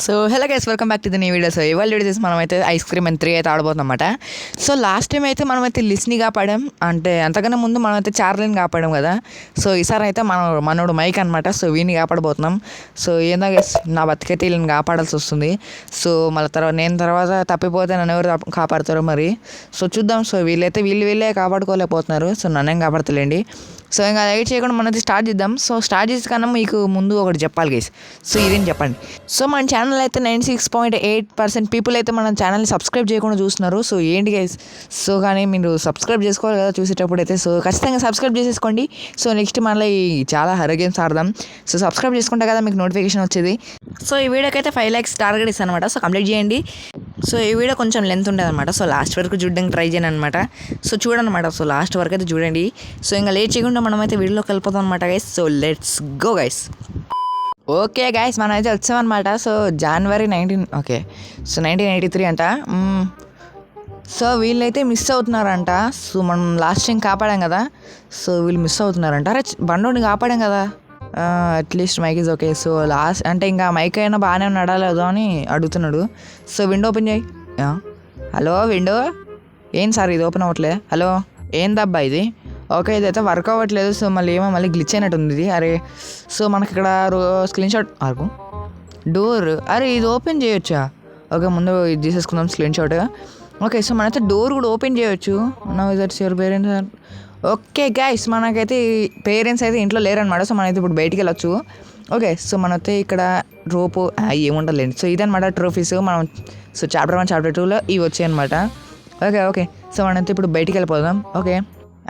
So hello guys, welcome back to the new video. So ఇవాళ video చేసి మనమైతే ice cream and 3 అయితే ఆడబోతున్నాం అన్నమాట. సో లాస్ట్ టైం అయితే మనమైతే లిస్ని కాపాడాం, అంటే అంతకన్నా ముందు మనమైతే చార్లీని కాపాడాం కదా. సో ఈసారి అయితే మనోడు మైక్ అనమాట. సో వీడిని కాపాడబోతున్నాం. సో ఏందో గైస్, నా బతికైతే వీళ్ళని కాపాడాల్సి వస్తుంది. సో మళ్ళీ తర్వాత తప్పిపోతే నన్ను ఎవరు కాపాడతారో మరి. సో చూద్దాం. సో వీళ్ళే కాపాడుకోలేకపోతున్నారు. సో నన్నేం కాపాడతలేండి. సో ఇంకా లైట్ చేయకుండా మనది స్టార్ట్ చేద్దాం. సో స్టార్ట్ చేసే కన్నా మీకు ముందు ఒకటి చెప్పాలి గైస్. సో ఇదేం చెప్పండి. సో మన ఛానల్ అయితే 96.8% పీపుల్ అయితే మన ఛానల్ని సబ్స్క్రైబ్ చేయకుండా చూస్తున్నారు. సో ఏంటి గైస్, సో కానీ మీరు సబ్స్క్రైబ్ చేసుకోవాలి కదా చూసేటప్పుడు అయితే. సో ఖచ్చితంగా సబ్స్క్రైబ్ చేసేసుకోండి. సో నెక్స్ట్ మళ్ళీ చాలా హర్రర్ గేమ్స్ ఆడదాం. సో సబ్స్క్రైబ్ చేసుకుంటే కదా మీకు నోటిఫికేషన్ వచ్చేది. సో ఈ వీడియోకి అయితే 5 lakhs టార్గెట్ ఇస్తాను అనమాట. సో కంప్లీట్ చేయండి. సో ఈ వీడియో కొంచెం లెంత్ ఉంటుంది అనమాట. సో లాస్ట్ వరకు చూడడానికి ట్రై చేయను అనమాట. సో చూడనమాట. సో లాస్ట్ వరకు అయితే చూడండి. సో ఇంకా లేట్ చేయకుండా మనమైతే వీడియోలోకి వెళ్ళిపోతాం అనమాట guys. So let's go guys. Okay guys, మనం అయితే వచ్చామన్నమాట. So January 19, okay. సో 1983 అంట. సో వీళ్ళైతే మిస్ అవుతున్నారంట. సో మనం లాస్ట్ టైం కాపాడాం కదా. సో వీళ్ళు మిస్ అవుతున్నారంట. అరే బండోని కాపాడాం కదా, at least mike is okay. So last అంటే ఇంకా మైక్ అయినా బాగానే ఉన్నాడా లేదో అని అడుగుతున్నాడు. సో విండో ఓపెన్ చేయి. హలో విండో, ఏం సార్ ఇది ఓపెన్ అవ్వట్లే? హలో ఏందబ్బా ఇది? ఓకే, ఇదైతే వర్క్ అవ్వట్లేదు. సో మళ్ళీ గ్లిచ్ అయినట్టు ఉంది ఇది. అరే సో మనకి ఇక్కడ స్క్రీన్ షాట్ ఆర్కు డోర్. అరే ఇది ఓపెన్ చేయొచ్చా? ఓకే, ముందు ఇది తీసేసుకుందాం స్క్రీన్ షాట్. ఓకే, సో మనైతే డోర్ కూడా ఓపెన్ చేయొచ్చు. Now is your parents. Okay guys, మనకైతే పేరెంట్స్ అయితే ఇంట్లో లేరనమాట. సో మనైతే ఇప్పుడు బయటికి వెళ్ళొచ్చు. ఓకే, సో మనైతే ఇక్కడ రోపు ఏముండలేండి. సో ఇదనమాట ట్రోఫీస్. మనం సో చాప్టర్ 1 చాప్టర్ 2లో ఇవి వచ్చాయి అనమాట. ఓకే, సో మనైతే ఇప్పుడు బయటికి వెళ్ళిపోదాం. ఓకే,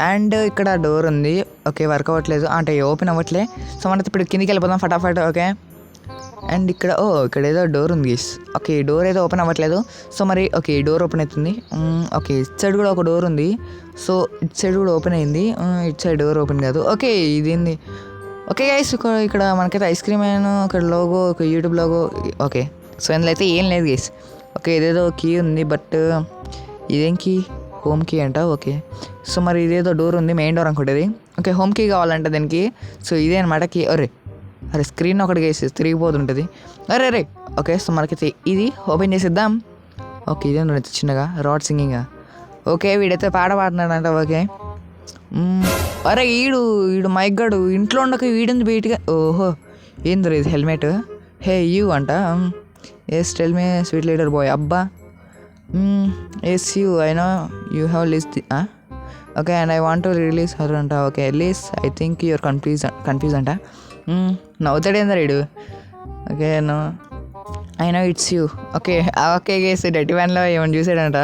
అండ్ ఇక్కడ డోర్ ఉంది. ఓకే, వర్క్ అవ్వట్లేదు, అంటే ఓపెన్ అవ్వట్లే. సో మనైతే ఇప్పుడు కిందికి వెళ్ళిపోదాం ఫటాఫట్. ఓకే, అండ్ ఇక్కడ ఏదో డోర్ ఉంది గీస్. ఓకే, డోర్ అయితే ఓపెన్ అవ్వట్లేదు. సో మరి ఓకే, డోర్ ఓపెన్ అవుతుంది. ఓకే, ఇటు సైడ్ కూడా ఒక డోర్ ఉంది. సో ఇటు సైడ్ కూడా ఓపెన్ అయింది. ఇటు సైడ్ డోర్ ఓపెన్ కాదు. ఓకే, ఇదేంది? ఓకే గైస్, ఇక్కడ మనకైతే ఐస్ క్రీమ్ అయినా ఒక లోగో, ఒక యూట్యూబ్ లోగో. ఓకే, సో ఇందులో అయితే ఏం లేదు గైస్. ఓకే, ఇదేదో కీ ఉంది, బట్ ఇదేం కీ? హోమ్ కీ అంట. ఓకే, సో మరి ఇదేదో డోర్ ఉంది, మెయిన్ డోర్ అనుకుంటుంది. ఓకే, హోమ్ కీ కావాలంట దానికి. సో ఇదే అనమాట కీ. అరే స్క్రీన్ ఒకటి వేసి తిరిగిపోతుంటుంది. అరే ఓకే, సో మనకైతే ఇది ఓపెన్ చేసేద్దాం. ఓకే, ఇదే చిన్నగా రాడ్ సింగింగ్. ఓకే, వీడైతే పాట పాడుతున్నాడంట. ఓకే, అరే ఈడు మైక్ గాడు ఇంట్లో ఉండక వీడింది బయటగా. ఓహో, ఏంది ఇది? హెల్మెట్. హే యూ అంట. Yes tell me sweet leader boy. అబ్బా, yes you I know you have listed. Okay, and I want to release her అంట. Okay, Liz I think you're confuse అంట. నవ్వుతాడేందా రీడు. Okay, no I know it's you. Okay guys, dirty వ్యాన్లో ఏమన్నా చూసాడంట.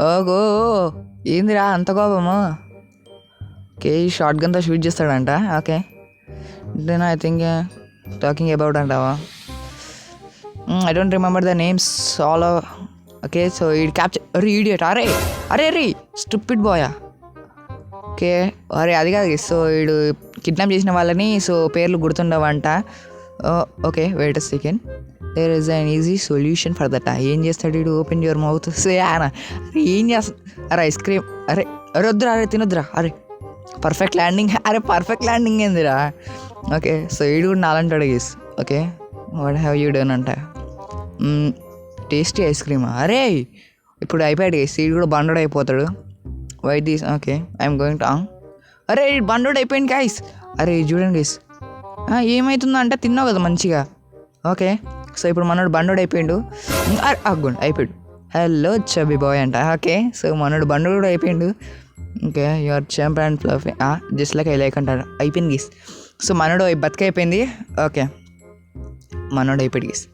ఓగో, ఏందిరా అంత కోపము? ఓకే, షార్ట్ గన్తో షూట్ చేస్తాడంట. Okay, then I think talking about అంటావా? I don't remember the names all. Okay, so ఈ క్యాప్చర్. ఈడియట్. అరే స్టూపిడ్ బాయా. ఓకే, అది కాదు. సో వీడు కిడ్నాప్ చేసిన వాళ్ళని సో పేర్లు గుర్తుండవంట. Okay, wait a second, there is an easy solution for that. ఏం చేస్తాడు వీడు? Open your mouth. సో అరే ఏం చేస్తా? అరే ఐస్ క్రీమ్. అరే వద్దురా, తినొద్దురా. అరే పర్ఫెక్ట్ ల్యాండింగ్ ఏందిరా? ఓకే, సో వీడు కూడా నాలంటాడు guys. Okay, what have you done అంట. టేస్టీ ఐస్ క్రీమా? అరే ఇప్పుడు అయిపోయాడు గీస్. వీడు కూడా బండోడు అయిపోతాడు. Why this? Okay, I'm going to. అరే బండోడ్ అయిపోయింది గైస్. అరే చూడండి గైస్, ఏమవుతుందో అంటే తిన్నావు కదా మంచిగా. ఓకే, సో ఇప్పుడు మనోడు బండోడ్ అయిపోయిండు. అయిపోయాడు. హలో చబీ బాయ్ అంట. ఓకే, సో మనోడు బండోడు కూడా అయిపోయిండు. Okay, your champ and fluffy just like I like అంటాడు. అయిపోయింది గీస్. సో మనోడు బతికైపోయింది. ఓకే, మనోడు అయిపోయాడు guys.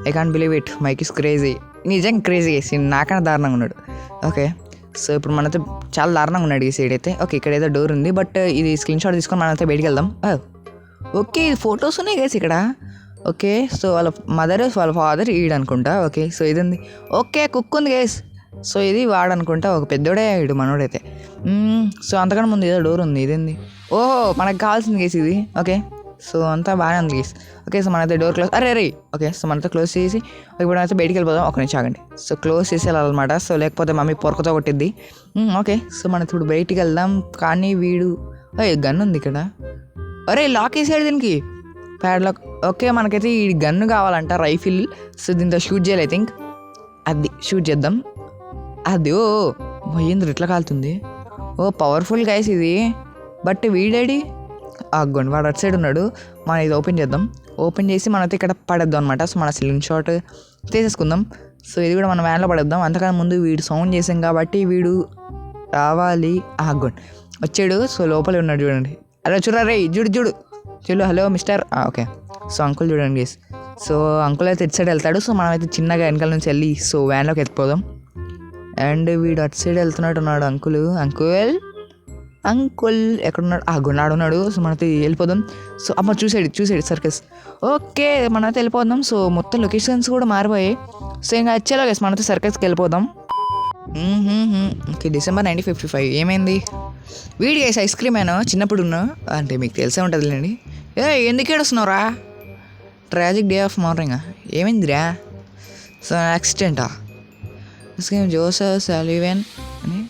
I can't believe it. Mike is crazy. నిజంగా క్రేజీ గీస్, నాకన్నా దారుణంగా ఉన్నాడు. ఓకే, సో ఇప్పుడు మనతో చాలా దారుణంగా ఉన్నాడు ఈ సైడ్ అయితే. ఓకే, ఇక్కడ ఏదో డోర్ ఉంది, బట్ ఇది స్క్రీన్ షాట్ తీసుకొని మనమైతే బయటికి వెళ్దాం. ఓకే, ఇది ఫొటోస్ ఉన్నాయి గైస్ ఇక్కడ. ఓకే, సో వాళ్ళ మదర్ వాళ్ళ ఫాదర్ ఈడనుకుంటా. ఓకే, సో ఇది ఉంది. ఓకే, కుక్ ఉంది గైస్. సో ఇది వాడనుకుంటా. ఒక పెద్దోడే ఈడు మనోడైతే. సో అంతకన్నా ముందు ఏదో డోర్ ఉంది. ఇదేంది? ఓహో, మనకు కావాల్సింది గైస్ ఇది. ఓకే, సో అంతా బాగానే ఉంది గైస్. ఓకే, సో మనైతే డోర్ క్లోజ్. అరే ఓకే, సో మనతో క్లోజ్ చేసి ఇప్పుడు అయితే బయటికి వెళ్ళిపోదాం. ఒక నిమిషం ఆగండి. సో క్లోజ్ చేసి వెళ్ళాలన్నమాట. సో లేకపోతే మమ్మీ పొరకతో కొట్టిద్ది. ఓకే, సో మనం ఇప్పుడు బయటికి వెళ్దాం. కానీ వీడు గన్ ఉంది ఇక్కడ. అరే లాక్ వేసాడు దీనికి. ప్యాడ్లాక్. ఓకే, మనకైతే ఈ గన్ను కావాలంట, రైఫిల్. సో దీంతో షూట్ చేయాలి ఐ థింక్. అది షూట్ చేద్దాం. అది ఓ ఏంద్ర ఇట్లా కాలుతుంది. ఓ పవర్ఫుల్ గైస్ ఇది. బట్ వీడేడి ఆగోండి, వాడు అటు సైడ్ ఉన్నాడు. మనం ఇది ఓపెన్ చేద్దాం. ఓపెన్ చేసి మనైతే ఇక్కడ పడేద్దాం అనమాట. సో మన స్లింగ్ షాట్ తీసేసుకుందాం. సో ఇది కూడా మన వ్యాన్లో పడేద్దాం. అంతకన్నా ముందు వీడు సౌండ్ చేసాం కాబట్టి వీడు రావాలి. ఆగోండి వచ్చాడు. సో లోపలే ఉన్నాడు చూడండి. అరే చూడరా రే, చూడు చూడు చూడు. Hello mister. Okay, so uncle చూడండి గేస్. సో అంకుల్ అయితే ఇటు సైడ్ వెళ్తాడు. సో మనమైతే చిన్నగా వెనకాల నుంచి వెళ్ళి సో వ్యాన్లోకి ఎత్తిపోదాం. అండ్ వీడు అటు సైడ్ వెళ్తున్నట్టు ఉన్నాడు. అంకుల్ అంకుల్ అంకుల్ ఎక్కడున్నాడు? గున్నాడు ఉన్నాడు. సో మనతో వెళ్ళిపోదాం. సో అమ్మ చూసాడు సర్కస్. ఓకే మనైతే వెళ్ళిపోదాం. సో మొత్తం లొకేషన్స్ కూడా మారిపోయాయి. సో ఇంకా వచ్చేలా గేస్ మనతో సర్కస్కి వెళ్ళిపోదాం. ఓకే, December 1955 ఏమైంది? వీడి గేస్ ఐస్ క్రీమ్ అయినా చిన్నప్పుడు ఉన్నా అంటే మీకు తెలిసే ఉంటుందిలేండి. ఎందుకు ఏడుస్తున్నావురా? ట్రాజిక్ డే ఆఫ్ మార్నింగ్ ఏమైందిరా? సో యాక్సిడెంటా? జోసెఫ్ సాలివెన్ అని.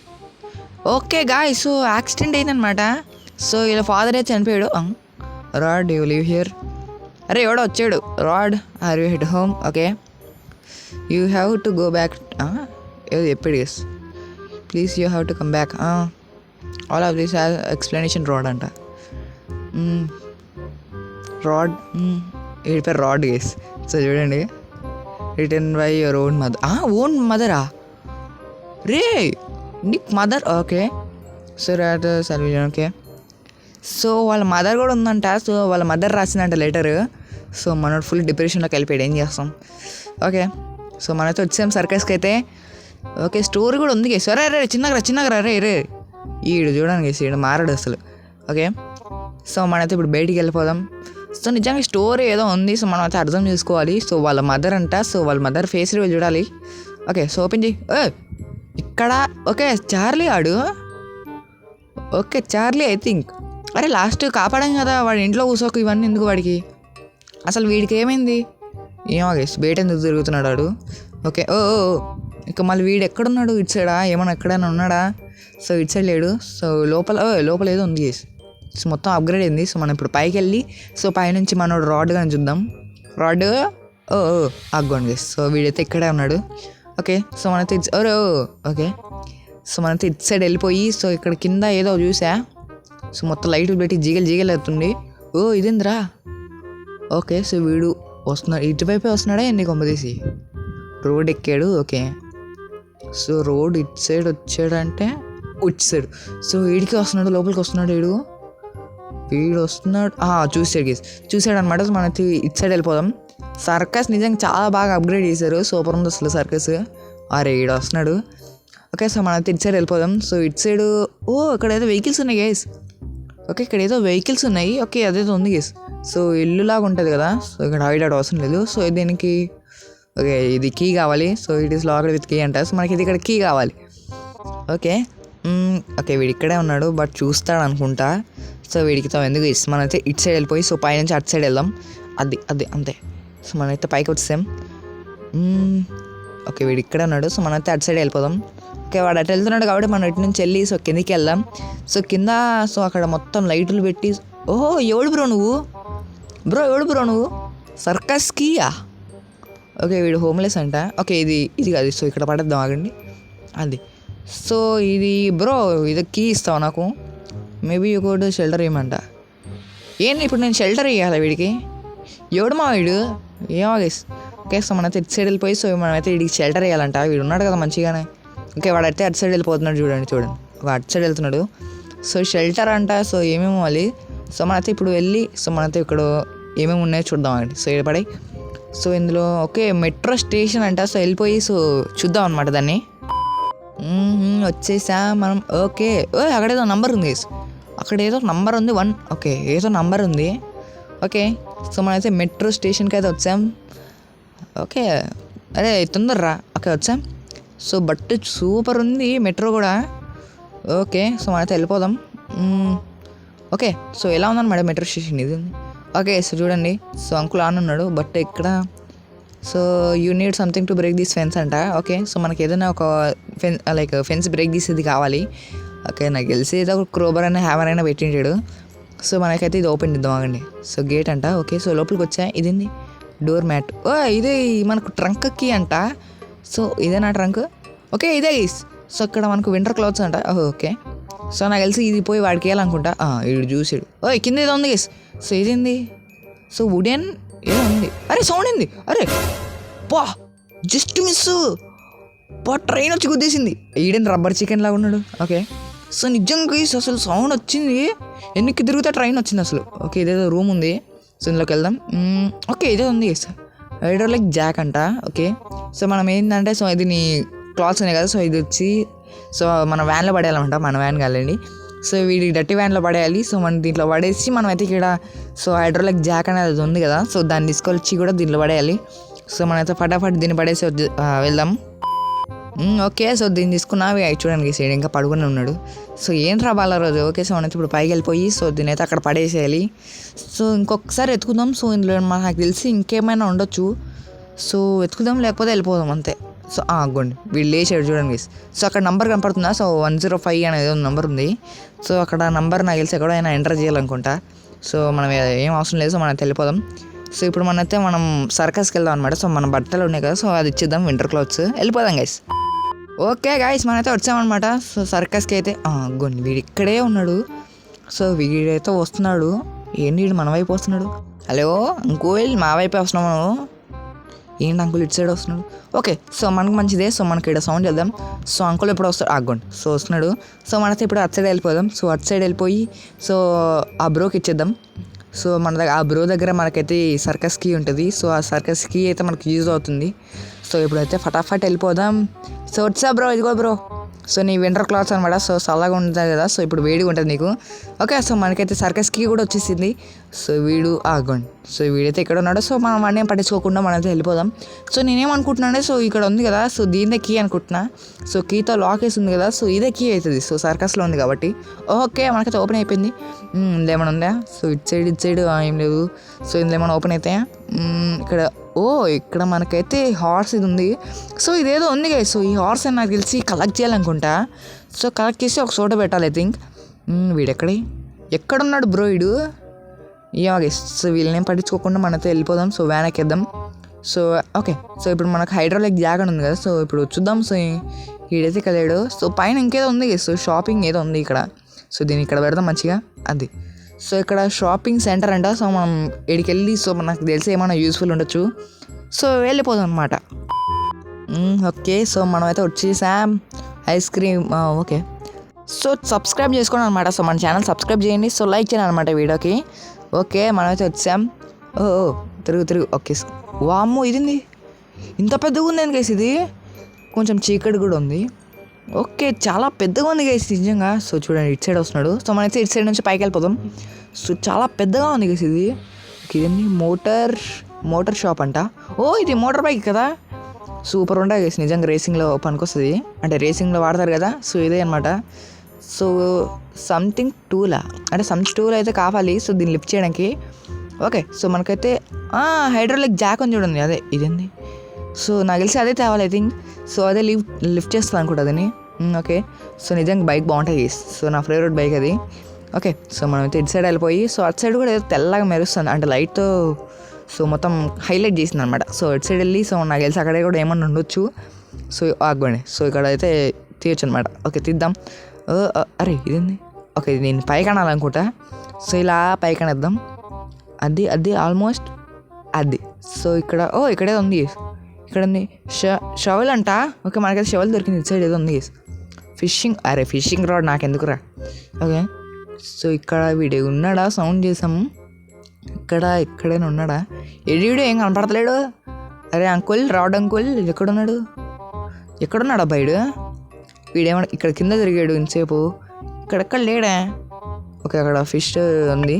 ఓకే గాయ్, సో యాక్సిడెంట్ అయిందనమాట. సో ఇలా ఫాదర్ అయితే చనిపోయాడు. Rod you live here. అరే ఎవడో వచ్చాడు. Rod are you head home? Okay, you have to go back. ఏదో చెప్పాడు guess. Please you have to come back. All of this have explanation. Rod అంట. రాడ్ వీడి పేరు రాడ్ గేస్. సో చూడండి, return by your own mother. Own మదరా రే, నీకు mother? Okay, so రాట్ సర్వీజన్. ఓకే, సో వాళ్ళ మదర్ కూడా ఉందంట. సో వాళ్ళ మదర్ రాసిందంట లెటర్. సో మనోడు ఫుల్ డిప్రెషన్లోకి వెళ్ళిపోయాడు. ఏం చేస్తాం? ఓకే, సో మనతో వచ్చాం సర్కస్కి అయితే. ఓకే, స్టోరీ కూడా ఉంది గేస్. రే రే చిన్నగా రే ఈడు చూడండి గేస్, ఈడు మారాడు అసలు. ఓకే, సో మనైతే ఇప్పుడు బయటికి వెళ్ళిపోదాం. సో నిజంగా స్టోరీ ఏదో ఉంది. సో మనం అయితే అర్థం చేసుకోవాలి. సో వాళ్ళ మదర్ అంట. సో వాళ్ళ మదర్ ఫేస్ రివీల్ చూడాలి. ఓకే, సో ఓపెన్ చేయి. ఇక్కడ ఓకే చార్లీ ఆడు. Okay Charlie I think. అరే లాస్ట్ కాపాడాం కదా వాడి ఇంట్లో కూర్చోకు. ఇవన్నీ ఎందుకు వాడికి? అసలు వీడికి ఏమైంది? ఏమో గేస్, బయట ఎందుకు తిరుగుతున్నాడు వాడు? ఓకే, ఇక మళ్ళీ వీడు ఎక్కడున్నాడు? ఇటు సైడా? ఏమన్నా ఎక్కడైనా ఉన్నాడా? సో ఇటు సైడ్ లేడు. సో లోపల ఏదో ఉంది గేస్. సో మొత్తం అప్గ్రేడ్ అయింది. సో మనం ఇప్పుడు పైకి వెళ్ళి సో పైనుంచి మనోడు రాడ్ కానీ చూద్దాం. Rod అగ్గోండి gas. సో వీడైతే ఇక్కడే ఉన్నాడు. ఓకే, సో మనతో ఓకే, సో మనతో ఇటు సైడ్ వెళ్ళిపోయి సో ఇక్కడ కింద ఏదో చూసా. సో మొత్తం లైట్లు పెట్టి జీగలు అవుతుంది. ఇదేంద్రా? ఓకే, సో వీడు వస్తున్నాడు. ఇటువైపే వస్తున్నాడా ఎన్ని కొమ్మదీసి? రోడ్ ఎక్కాడు. ఓకే, సో రోడ్ ఇటు సైడ్ వచ్చాడంటే ఇటు సైడ్. సో వీడికి వస్తున్నాడు, లోపలికి వస్తున్నాడు. వీడు వస్తున్నాడు. చూసాడు అనమాట. సో మనకి ఇటు సైడ్ వెళ్ళిపోదాం. సర్కస్ నిజంగా చాలా బాగా అప్గ్రేడ్ చేశారు. సూపర్ ఉంది అసలు సర్కస్. వీడు వస్తున్నాడు. ఓకే, సో మనైతే ఇటు సైడ్ వెళ్ళిపోదాం. సో ఇటు సైడ్ ఇక్కడ ఏదో వెహికల్స్ ఉన్నాయి గేస్. ఓకే, ఇక్కడ ఏదో వెహికల్స్ ఉన్నాయి. ఓకే, అదేదో ఉంది గేస్. సో ఇల్లులాగా ఉంటుంది కదా. సో ఇక్కడ హైడ్ అవసరం లేదు. సో దీనికి ఓకే ఇది కీ కావాలి. So it is locked with key అంట. సో మనకి ఇది ఇక్కడ కీ కావాలి. ఓకే వీడు ఇక్కడే ఉన్నాడు బట్ చూస్తాడు అనుకుంటా. సో వీడికి ఎందుకు మనమైతే ఇటు సైడ్ వెళ్ళిపోయి సో పైనుంచి అటు సైడ్ వెళ్దాం. అది అంతే. సో మనమైతే పైకి వచ్చేసాం. ఓకే వీడు ఇక్కడే ఉన్నాడు. సో మనమైతే అటు సైడ్ వెళ్ళిపోదాం. ఓకే, వాడు అటు వెళ్తున్నాడు కాబట్టి మనం ఇటు నుంచి వెళ్ళి సో కిందికి వెళ్దాం. సో కింద సో అక్కడ మొత్తం లైట్లు పెట్టి ఎవడు బ్రో నువ్వు సర్కస్కియా? ఓకే, వీడు హోమ్లెస్ అంట. ఓకే, ఇది కాదు. సో ఇక్కడ పడేద్దాం, ఆగండి. అది సో ఇది బ్రో, ఇది కీ ఇస్తావు నాకు? మేబీ ఇంకోటి షెల్టర్ ఇవ్వమంట. ఏంటి ఇప్పుడు నేను షెల్టర్ ఇవ్వాలి వీడికి? ఎవడు మా వీడు? ఏమో గేస్. ఓకే, సో మనైతే ఇటు సైడ్ వెళ్ళిపోయి సో మనమైతే వీడికి షెల్టర్ వేయాలంట. వీడు ఉన్నాడు కదా మంచిగానే. ఓకే, వాడైతే అటు సైడ్ వెళ్ళిపోతున్నాడు. చూడండి వాడు అటు సైడ్ వెళ్తున్నాడు. సో షెల్టర్ అంట. సో ఏమేమి ఇవ్వాలి? సో మనైతే ఇప్పుడు వెళ్ళి సో మనైతే ఇక్కడ ఏమేమి ఉన్నాయో చూద్దాం అండి. సో ఇక్కడ సో ఇందులో ఓకే మెట్రో స్టేషన్ అంట. సో వెళ్ళిపోయి సో చూద్దాం అనమాట దాన్ని. వచ్చేసా మనం. ఓకే, అక్కడేదో నంబర్ ఉంది. అక్కడ ఏదో నంబర్ ఉంది 1. ఓకే, ఏదో నంబర్ ఉంది. ఓకే, సో మనమైతే మెట్రో స్టేషన్కి అయితే వచ్చాం. ఓకే, అరే తొందరరా. ఓకే వచ్చాం. సో బట్ సూపర్ ఉంది మెట్రో కూడా. ఓకే, సో మనైతే వెళ్ళిపోదాం. ఓకే, సో ఎలా ఉందన్నమాట మెట్రో స్టేషన్ ఇది. ఓకే, సో చూడండి. సో అంకుల్ ఆన్ ఉన్నాడు బట్ ఇక్కడ so you need something to break this fence అంట. ఓకే, సో మనకి ఏదైనా ఒక ఫెన్స్ బ్రేక్ తీసేది కావాలి. ఓకే, నాకు తెలిసి ఏదో ఒక క్రోబర్ అయినా హ్యామర్ అయినా పెట్టింటాడు. సో మనకైతే ఇది ఓపెన్ చేద్దాం ఆగండి. సో గేట్ అంట. ఓకే, సో లోపలికి వచ్చా. ఇదేంది డోర్ మ్యాట్. ఓ ఇదే మనకు ట్రంక్కి అంట. సో ఇదే నా ట్రంక్. ఓకే ఇదే గైస్. సో ఇక్కడ మనకు వింటర్ క్లాత్స్ అంట. ఓకే, సో నాకు తెలిసి ఇది పోయి వాడికి వేయాలనుకుంటా. వీడు చూసాడు. ఓ కింద ఏదో ఉంది గైస్. సో ఇదేంది? సో వుడెన్ ఏదో ఉంది. అరే సౌండ్ ఏంది? అరే పా జస్ట్ మిస్. పా ట్రైన్ వచ్చి గుద్దేసింది. ఈడేంటి రబ్బర్ చికెన్ లాగా ఉన్నాడు. ఓకే, సో నిజంగా గైస్ అసలు సౌండ్ వచ్చింది. ఎన్నికి తిరిగితే ట్రైన్ వచ్చింది అసలు. ఓకే, ఇదేదో రూమ్ ఉంది. సో ఇందులోకి వెళ్దాం. ఓకే ఇదే ఉంది గైస్, హైడ్రాలిక్ జాక్ అంట. ఓకే, సో మనం ఏంటంటే సో ఇది నీ క్లాత్స్ ఉన్నాయి కదా. సో ఇది వచ్చి సో మన వ్యాన్లో పడేయాలన్నమాట. మన వ్యాన్ కాదండి. సో వీడి డట్టి వ్యాన్లో పడేయాలి. సో మనం దీంట్లో పడేసి మనం అయితే ఇక్కడ సో హైడ్రాలిక్ జాక్ అనేది ఉంది కదా. సో దాన్ని తీసుకొచ్చి కూడా దీంట్లో పడేయాలి. సో మనమైతే ఫటాఫట్ దీన్ని పడేసి వెళ్దాం. ఓకే, సో దీన్ని తీసుకున్నా చూడండి సైడ్ ఇంకా పడుకుని ఉన్నాడు. సో ఏంట్రా బాలరాజు. ఓకే, సో మనైతే ఇప్పుడు పైకి వెళ్ళిపోయి సో దీని అయితే అక్కడ పడేసేయాలి. సో ఇంకొకసారి ఎత్తుకుందాం. సో ఇందులో నాకు తెలిసి ఇంకేమైనా ఉండొచ్చు. సో ఎత్తుకుదాం లేకపోతే వెళ్ళిపోదాం అంతే. సో అగ్గోండి వీళ్ళు లేచాడు చూడండి గైస్. సో అక్కడ నెంబర్ కనపడుతుందా? సో 105 అనేది నెంబర్ ఉంది. సో అక్కడ నెంబర్ నాకు తెలిసి ఎక్కడైనా ఎంటర్ చేయాలనుకుంటా. సో మనం ఏం అవసరం లేదు. సో మనం వెళ్ళిపోదాం. సో ఇప్పుడు మనం సర్కస్కి వెళ్దాం అనమాట. సో మన బట్టలు ఉన్నాయి కదా. సో అది ఇచ్చేద్దాం వింటర్ క్లాత్స్. వెళ్ళిపోదాం గైస్. ఓకే గైస్ మనైతే వచ్చామన్నమాట. సో సర్కస్కి అయితే అగ్గోండి వీడు ఇక్కడే ఉన్నాడు. సో వీడైతే వస్తున్నాడు. ఏంటి వీడు మన వైపు వస్తున్నాడు. హలో అంకుల్, మా వైపే వస్తున్నాము. ఏంటి అంకుల్ ఇటు సైడ్ వస్తున్నాడు. ఓకే, సో మనకు మంచిదే. సో మనకి ఇక్కడ సౌండ్ చేద్దాం. సో అంకుల్ ఎప్పుడు వస్తాడు? ఆగండి. సో వస్తున్నాడు. సో మనతో ఇప్పుడు అటు సైడ్ వెళ్ళిపోదాం. సో అటు సైడ్ వెళ్ళిపోయి సో ఆ బ్రోకి ఇచ్చేద్దాం. సో మన దగ్గర ఆ బ్రో దగ్గర మనకైతే సర్కస్ కీ ఉంటుంది. సో ఆ సర్కస్ కీ అయితే మనకు యూజ్ అవుతుంది. సో ఇప్పుడైతే ఫటాఫట్ వెళ్ళిపోదాం. సో వచ్చా బ్రో, ఇదిగో బ్రో. సో నీ వింటర్ క్లాత్స్ అనమాట. సో చల్లగా ఉంటుంది కదా. సో ఇప్పుడు వేడిగా ఉంటుంది నీకు. ఓకే, సో మనకైతే సర్కస్ కీ కూడా వచ్చేసింది. సో వీడు ఆగండి. సో వీడైతే ఇక్కడ ఉన్నాడు. సో మనం వాడిని ఏం పట్టించుకోకుండా మనమైతే వెళ్ళిపోదాం. సో నేనేమనుకుంటున్నానే సో ఇక్కడ ఉంది కదా. సో దీనిదే కీ అనుకుంటున్నా. సో కీతో లాక్ వేసి ఉంది కదా. సో ఇదే కీ అవుతుంది. సో సర్కస్లో ఉంది కాబట్టి. ఓకే, మనకైతే ఓపెన్ అయిపోయింది. ఇందులో ఏమైనా ఉందా? సో ఇటు సైడ్ ఏం లేదు. సో ఇందులో ఏమైనా ఓపెన్ అవుతాయా? ఇక్కడ ఇక్కడ మనకైతే హార్స్ ఇది ఉంది. సో ఇదేదో ఉంది కదా. సో ఈ హార్స్ అని నాకు తెలిసి కలెక్ట్ చేయాలనుకుంటా. సో కలెక్ట్ చేసి ఒక చోట పెట్టాలి ఐ థింక్. ఎక్కడున్నాడు బ్రో వీడు? గైస్ సో వీళ్ళని పట్టించుకోకుండా మనతో వెళ్ళిపోదాం. సో వ్యాన్ ఎక్కేద్దాం. సో ఓకే, సో ఇప్పుడు మనకు హైడ్రాలిక్ జాగ్ అని ఉంది కదా. సో ఇప్పుడు చూద్దాం. సో వీడైతే కలిగాడు. సో పైన ఇంకేదో ఉంది. సో షాపింగ్ ఏదో ఉంది ఇక్కడ. సో దీన్ని ఇక్కడ పెడదాం మంచిగా. అది సో ఇక్కడ షాపింగ్ సెంటర్ అంట. సో మనం ఇక్కడికి వెళ్ళి సో మనకు తెలిసి ఏమైనా యూస్ఫుల్ ఉండొచ్చు. సో వెళ్ళిపోదాం అనమాట. ఓకే, సో మనమైతే వచ్చేసాం. Ice cream. Okay, so subscribe చేసుకోండి అనమాట. సో మన ఛానల్ సబ్స్క్రైబ్ చేయండి. సో లైక్ చేయండి అనమాట వీడియోకి. ఓకే, మనమైతే వచ్చాం. తిరుగు. ఓకే, వామ్మో ఇదింది ఇంత పెద్దగా ఉంది అని గైస్. ఇది కొంచెం చీకటి కూడా ఉంది. ఓకే, చాలా పెద్దగా ఉంది గైస్ నిజంగా. సో చూడండి ఇటు సైడ్ వస్తున్నాడు. సో మనైతే ఇటు సైడ్ నుంచి పైకి వెళ్ళిపోదాం. సో చాలా పెద్దగా ఉంది గైస్ ఇది. ఇదేంటి మోటార్ షాప్ అంట. ఇది మోటార్ బైక్ కదా. సూపర్ ఉంటాయి గైస్ నిజంగా. రేసింగ్లో పనికొస్తుంది అంటే రేసింగ్లో వాడతారు కదా. సో ఇదే అనమాట. సో సంథింగ్ టూలా అంటే టూల్ అయితే కావాలి. సో దీన్ని లిఫ్ట్ చేయడానికి. ఓకే, సో మనకైతే హైడ్రాలిక్ జాక్ అని చూడండి. అదే ఇదేంది. సో నాకు తెలిసి అదే తేవాలి ఐ థింక్. సో అదే లిఫ్ట్ చేస్తాను అనుకుంటా అదని. ఓకే, సో నిజంగా బైక్ బాగుంటుంది. సో నా ఫేవరెట్ బైక్ అది. ఓకే, సో మనమైతే ఇటు సైడ్ వెళ్ళిపోయి సో అటు సైడ్ కూడా ఏదో తెల్లగా మెరుస్తుంది అంటే లైట్తో. సో మొత్తం హైలైట్ చేసింది అనమాట. సో ఇటు సైడ్ వెళ్ళి సో నాకు తెలిసి అక్కడే కూడా ఏమన్నా ఉండొచ్చు. సో ఆగండి. సో ఇక్కడ అయితే తీయచ్చు అనమాట. ఓకే తీద్దాం. అరే ఇదేంది. ఓకే నేను పైకి అనాలనుకుంటా. సో ఇలా పైకి అనేద్దాం. అది ఆల్మోస్ట్ అది. సో ఇక్కడే ఉంది. ఇక్కడ ఉంది షవల్ అంట. ఓకే, మనకైతే షవల్ దొరికింది. ఇటు సైడ్ ఏదో ఉంది ఫిషింగ్ రాడ్ నాకెందుకురా. ఓకే, సో ఇక్కడ వీడు ఉన్నాడా? సౌండ్ చేసాము. ఇక్కడైనా ఉన్నాడా? వీడు ఏం కనపడతలేడు. అరే అంకుల్, రాడ్ అంకుల్ ఎక్కడున్నాడా బయడు? వీడేమన్నా ఇక్కడ కింద తిరిగాడు ఇంతసేపు. ఇక్కడెక్కడ లేడా? ఓకే, అక్కడ ఫిష్ ఉంది.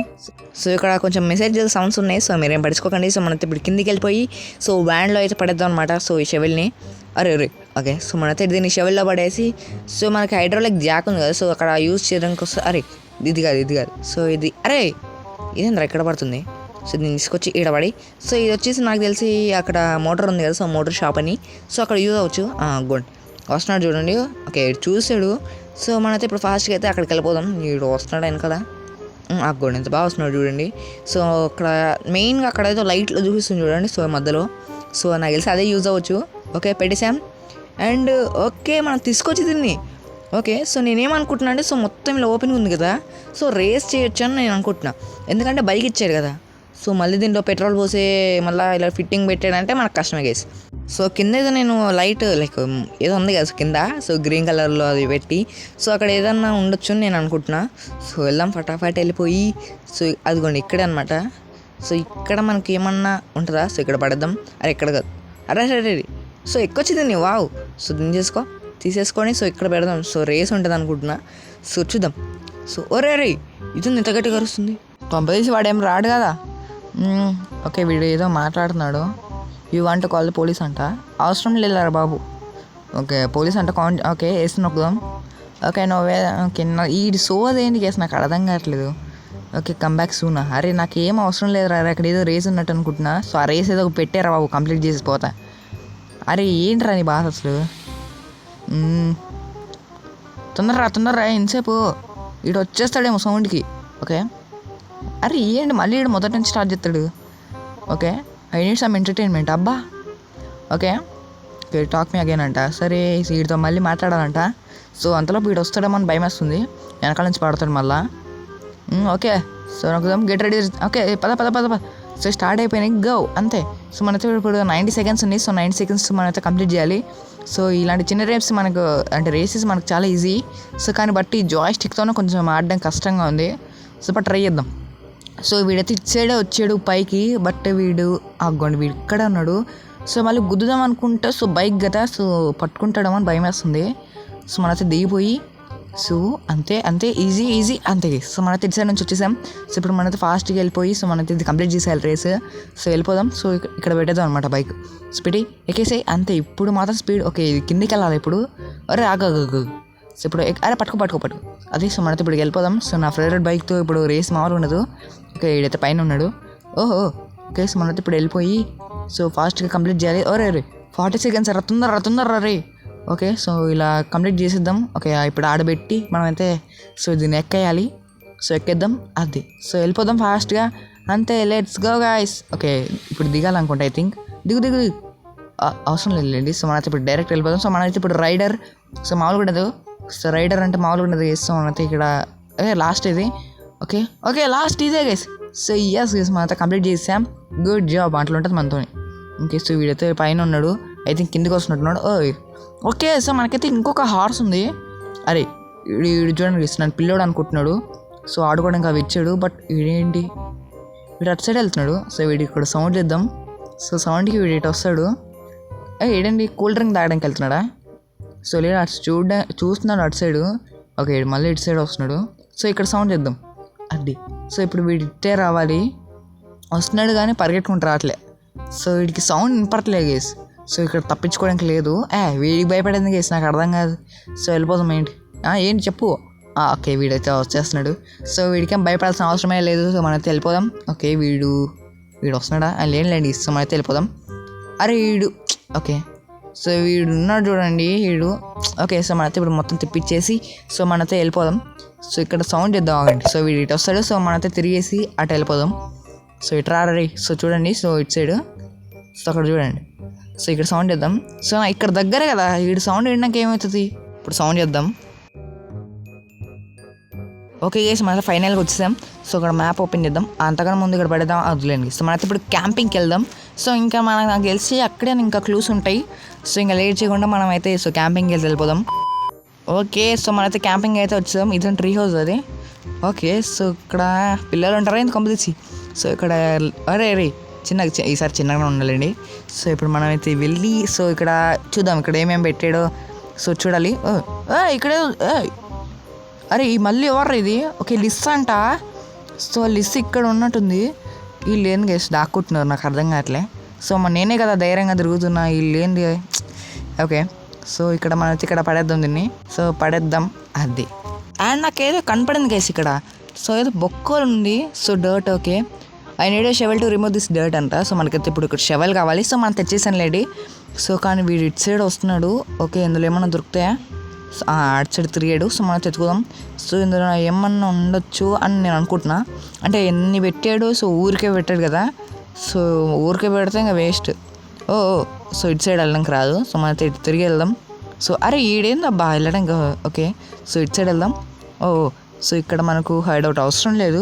సో ఇక్కడ కొంచెం మెసేజ్ సౌండ్స్ ఉన్నాయి. సో మీరేం పడుచుకోకండి. సో మనైతే ఇప్పుడు కిందికి వెళ్ళిపోయి సో వ్యాన్లో అయితే పడేద్దాం అనమాట. సో ఈ షెవెల్ని అరే ఓకే, సో మనైతే దీన్ని షెవెల్లో పడేసి సో మనకి హైడ్రాలిక్ జాక్ ఉంది కదా. సో అక్కడ యూజ్ చేయడానికి వస్తుంది. అరే ఇది కాదు. సో ఇది ఇదేంద్రా ఇక్కడ పడుతుంది. సో దీన్ని తీసుకొచ్చి ఈడ పడి సో ఇది వచ్చేసి నాకు తెలిసి అక్కడ మోటార్ ఉంది కదా. సో మోటార్ షాప్ అని. సో అక్కడ యూజ్ అవ్వచ్చు. గుడ్ వస్తున్నాడు చూడండి. ఓకే చూసాడు. సో మనైతే ఇప్పుడు ఫాస్ట్గా అయితే అక్కడికి వెళ్ళిపోదాం. వీడు వస్తున్నాడు ఆయన కదా. ఆగోండి ఎంత బాగా వస్తున్నాడు చూడండి. సో అక్కడ మెయిన్గా అక్కడ ఏదో లైట్లో చూపిస్తుంది చూడండి. సో మధ్యలో సో నాకు తెలిసి అదే యూజ్ అవ్వచ్చు. ఓకే పెట్టేసాం. అండ్ ఓకే మనం తీసుకొచ్చి దీన్ని. ఓకే సో నేనేమనుకుంటున్నా అంటే సో మొత్తం ఇలా ఓపెన్ ఉంది కదా, సో రేస్ చేయొచ్చు అని నేను అనుకుంటున్నా. ఎందుకంటే బైక్ ఇచ్చాడు కదా, సో మళ్ళీ దీంట్లో పెట్రోల్ పోసే మళ్ళీ ఇలా ఫిట్టింగ్ పెట్టాడంటే మనకు కష్టమే గైస్. సో కింద ఏదో నేను లైట్ లైక్ ఏదో ఉంది కదా కింద, సో గ్రీన్ కలర్లో అది పెట్టి సో అక్కడ ఏదన్నా ఉండొచ్చు అని నేను అనుకుంటున్నా. సో వెళ్దాం ఫటాఫట్ వెళ్ళిపోయి. సో అదిగోండి ఇక్కడే అనమాట. సో ఇక్కడ మనకి ఏమన్నా ఉంటుందా? సో ఇక్కడ పడద్దాం. అరే ఇక్కడ కాదు, అరే అరే సో ఎక్కొచ్చింది నీ వావ్. సో దించేసుకో తీసేసుకొని సో ఇక్కడ పెడదాం. సో రేస్ ఉంటుంది అనుకుంటున్నా. సో చూద్దాం. సో ఒరే రే ఇది ఇంత గట్టిగా వస్తుంది. పంపదీసి వాడేం రాడు కదా. ఓకే వీడు ఏదో మాట్లాడుతున్నాడు. You want to call the police అంట. అవసరం లేదురా బాబు. ఓకే పోలీస్ అంట ఓకే వేసి నొక్కుదాం. ఓకే నోవే ఓకే ఈ సోదేంటి కేసు నాకు అర్థం కావట్లేదు. ఓకే కమ్బ్యాక్ సూనా. అరే నాకు ఏం అవసరం లేదు రా, అక్కడ ఏదో రేస్ ఉన్నట్టు అనుకుంటున్నా. సో ఆ రేస్ ఏదో పెట్టారా బాబు, కంప్లీట్ చేసిపోతా. అరే ఏంట్రా నీ బాధ అసలు. తొందరరా ఎంతసేపు వీడు వచ్చేస్తాడేమో సౌండ్కి. ఓకే అరే ఏంటి మళ్ళీ వీడు మొదటి నుంచి స్టార్ట్ చేస్తాడు. Okay I need some entertainment అబ్బా. Okay okay talk me again అంట. సరే వీడితో మళ్ళీ మాట్లాడాలంట. సో అంతలో వీడు వస్తాడేమో అని భయం వేస్తుంది. వెనకాల నుంచి పడతాడు మళ్ళా. ఓకే సో నాకు గెట్ రెడీ. ఓకే పద. సో స్టార్ట్ అయిపోయినాయి గో అంతే. సో మనతో ఇప్పుడు 90 సెకండ్స్ ఉంది. సో 90 సెకండ్స్ మనైతే కంప్లీట్ చేయాలి. సో ఇలాంటి చిన్న రేప్స్ మనకు అంటే రేసెస్ మనకు చాలా ఈజీ. సో కానీ బట్టి జాయ్ స్టిక్తోనే కొంచెం ఆడడం కష్టంగా ఉంది. సో బట్ ట్రై చేద్దాం. సో వీడైతే ఇటు సైడే వచ్చాడు పైకి, బట్ వీడు ఆగోండి వీడు ఇక్కడ ఉన్నాడు. సో మళ్ళీ గుద్దుదాం అనుకుంటే సో బైక్ కదా సో పట్టుకుంటాడేమో అని భయం వేస్తుంది. సో మనైతే దిగిపోయి సో అంతే ఈజీ అంతే. సో మనైతే ఇటు సైడ్ నుంచి వచ్చేసాం. సో ఇప్పుడు మనైతే ఫాస్ట్గా వెళ్ళిపోయి సో మనైతే ఇది కంప్లీట్ చేసేయాలి రేస్. సో వెళ్ళిపోదాం. సో ఇక్కడ పెట్టేద్దాం అనమాట బైక్. స్పీడ్ ఎక్కేసాయి అంతే. ఇప్పుడు మాత్రం స్పీడ్. ఓకే ఇది కిందికి వెళ్ళాలి ఇప్పుడు. అరే ఆగు. సో ఇప్పుడు అరే పట్టుకో అదే. సో మనతో ఇప్పుడు వెళ్ళిపోదాం. సో నా ఫేవరెట్ బైక్తో ఇప్పుడు రేస్ మామూలు ఉండదు. ఓకే వీడైతే పైన ఉన్నాడు. ఓహో ఓకే సో మనతో ఇప్పుడు వెళ్ళిపోయి సో ఫాస్ట్గా కంప్లీట్ చేయాలి. అరే 40 సెకండ్స్ రా, తొందరరా రే. ఓకే సో ఇలా కంప్లీట్ చేసేద్దాం. ఓకే ఇప్పుడు ఆడబెట్టి మనమైతే సో దీన్ని ఎక్కేయాలి. సో ఎక్కేద్దాం అది. సో వెళ్ళిపోదాం ఫాస్ట్గా అంతే. Let's go guys. ఓకే ఇప్పుడు దిగాలనుకుంటా ఐ థింక్. దిగు అవసరం లేదులేండి. సో మనైతే ఇప్పుడు డైరెక్ట్ వెళ్ళిపోదాం. సో మనైతే ఇప్పుడు రైడర్ సో మామూలుగా ఉండదు. సో రైడర్ అంటే మామూలుగా ఉండదు. చేస్తాం మనైతే ఇక్కడ లాస్ట్ ఇది. ఓకే లాస్ట్ ఇదే గైస్. సో ఎస్ మనైతే కంప్లీట్ చేసాం. గుడ్ జాబ్ అట్లా ఉంటుంది మనతో. ఇంకే సో వీడైతే పైన ఉన్నాడు. ఐ థింక్ కిందికి వస్తున్నట్టున్నాడు. ఓకే సో మనకైతే ఇంకొక హార్స్ ఉంది. అరే వీడు చూడండి నన్ను పిల్లోడు అనుకుంటున్నాడు. సో ఆడుకోవడానికి అవి ఇచ్చాడు. బట్ వీడేంటి వీడు అటు సైడ్ వెళ్తున్నాడు. సో వీడు ఇక్కడ సౌండ్ చేద్దాం. సో సౌండ్కి వీడు ఇటు వస్తాడు. ఏంటండి కూల్ డ్రింక్ తాగడానికి వెళ్తున్నాడా? సో లేదా అటు చూస్తున్నాడు అటు సైడు. ఓకే మళ్ళీ ఇటు సైడ్ వస్తున్నాడు. సో ఇక్కడ సౌండ్ చేద్దాం అది. సో ఇప్పుడు వీడు ఇట్టే రావాలి. వస్తున్నాడు కానీ పరిగెట్టుకుంటూ రావట్లే. సో వీడికి సౌండ్ వినపడట్లేదు గేస్. సో ఇక్కడ తప్పించుకోవడానికి లేదు. వీడికి భయపడేది గేస్ నాకు అర్థం కాదు. సో వెళ్ళిపోతాం ఏంటి చెప్పు. ఓకే వీడైతే వచ్చేస్తున్నాడు. సో వీడికేం భయపడాల్సిన అవసరమే లేదు. సో మనైతే వెళ్ళిపోదాం. ఓకే వీడు వస్తున్నాడా? లేండి. సో మనైతే వెళ్ళిపోదాం. అరే వీడు ఓకే సో వీడు ఉన్నాడు చూడండి వీడు. ఓకే సో మనైతే ఇప్పుడు మొత్తం తిప్పించేసి సో మనైతే వెళ్ళిపోదాం. సో ఇక్కడ సౌండ్ చేద్దాం ఆగండి. సో వీడు ఇటు వస్తాడు. సో మనైతే తిరిగేసి అటు వెళ్ళిపోదాం. సో ఇటు రారీ. సో చూడండి సో ఇటు సైడ్. సో అక్కడ చూడండి. సో ఇక్కడ సౌండ్ చేద్దాం. సో ఇక్కడ దగ్గరే కదా వీడు సౌండ్ వినడానికి ఏమవుతుంది. ఇప్పుడు సౌండ్ చేద్దాం. ఓకే గైస్ మనైతే ఫైనల్గా వచ్చేసాం. సో ఇక్కడ మ్యాప్ ఓపెన్ చేద్దాం. అంతకన్నా ముందు ఇక్కడ పడేద్దాం వదిలేండి. సో మనైతే ఇప్పుడు క్యాంపింగ్కి వెళ్దాం. సో ఇంకా నాకు తెలిసి అక్కడే ఇంకా క్లూస్ ఉంటాయి. సో ఇంకా లేట్ చేయకుండా మనం అయితే సో క్యాంపింగ్కి వెళ్ళిపోదాం. ఓకే సో మనైతే క్యాంపింగ్ అయితే వచ్చాం. ఇది ట్రీ హౌస్ అది. ఓకే సో ఇక్కడ పిల్లలు ఉంటారా ఇంత కంపెనీసి. సో ఇక్కడ అరే ఈసారి చిన్నగా ఉండాలండి. సో ఇప్పుడు మనమైతే వెళ్ళి సో ఇక్కడ చూద్దాం ఇక్కడ ఏమేమి పెట్టాడో. సో చూడాలి. ఇక్కడే అరే ఈ మళ్ళీ ఎవరు ఇది. ఓకే లిస్ అంట. సో లిస్ ఇక్కడ ఉన్నట్టుంది. వీళ్ళు ఏంది గేస్ దాక్కుంటున్నారు నాకు అర్థం కావట్లే. సో నేనే కదా ధైర్యంగా తిరుగుతున్నా. వీళ్ళు ఏంది. ఓకే సో ఇక్కడ మనైతే ఇక్కడ పడేద్దాం దీన్ని. సో పడేద్దాం అది. అండ్ నాకేదో కనపడింది గేస్ ఇక్కడ. సో ఏదో బొక్కలు ఉంది. So dirt. Okay I need a shovel to remove this dirt అంట. సో మనకైతే ఇప్పుడు ఇక్కడ షెవెల్ కావాలి. సో మనం తెచ్చేసాను లేడీ. సో కానీ వీడు ఇటు సైడ్ వస్తున్నాడు. ఓకే ఇందులో ఏమన్నా దొరుకుతాయా? అటు సైడ్ తిరిగాడు. సో మనం ఎత్తుకుదాం. సో ఇందులో ఏమన్నా ఉండొచ్చు అని నేను అనుకుంటున్నా. అంటే ఎన్ని పెట్టాడు, సో ఊరికే పెట్టాడు కదా, సో ఊరికే పెడితే ఇంకా వేస్ట్. ఓ సో ఇటు సైడ్ వెళ్ళడానికి రాదు. సో మనం ఇటు తిరిగి వెళ్దాం. సో అరే ఈడేందబ్బా వెళ్ళడం ఇంకా. ఓకే సో ఇటు సైడ్ వెళ్దాం. ఓ సో ఇక్కడ మనకు హైడౌట్ అవసరం లేదు.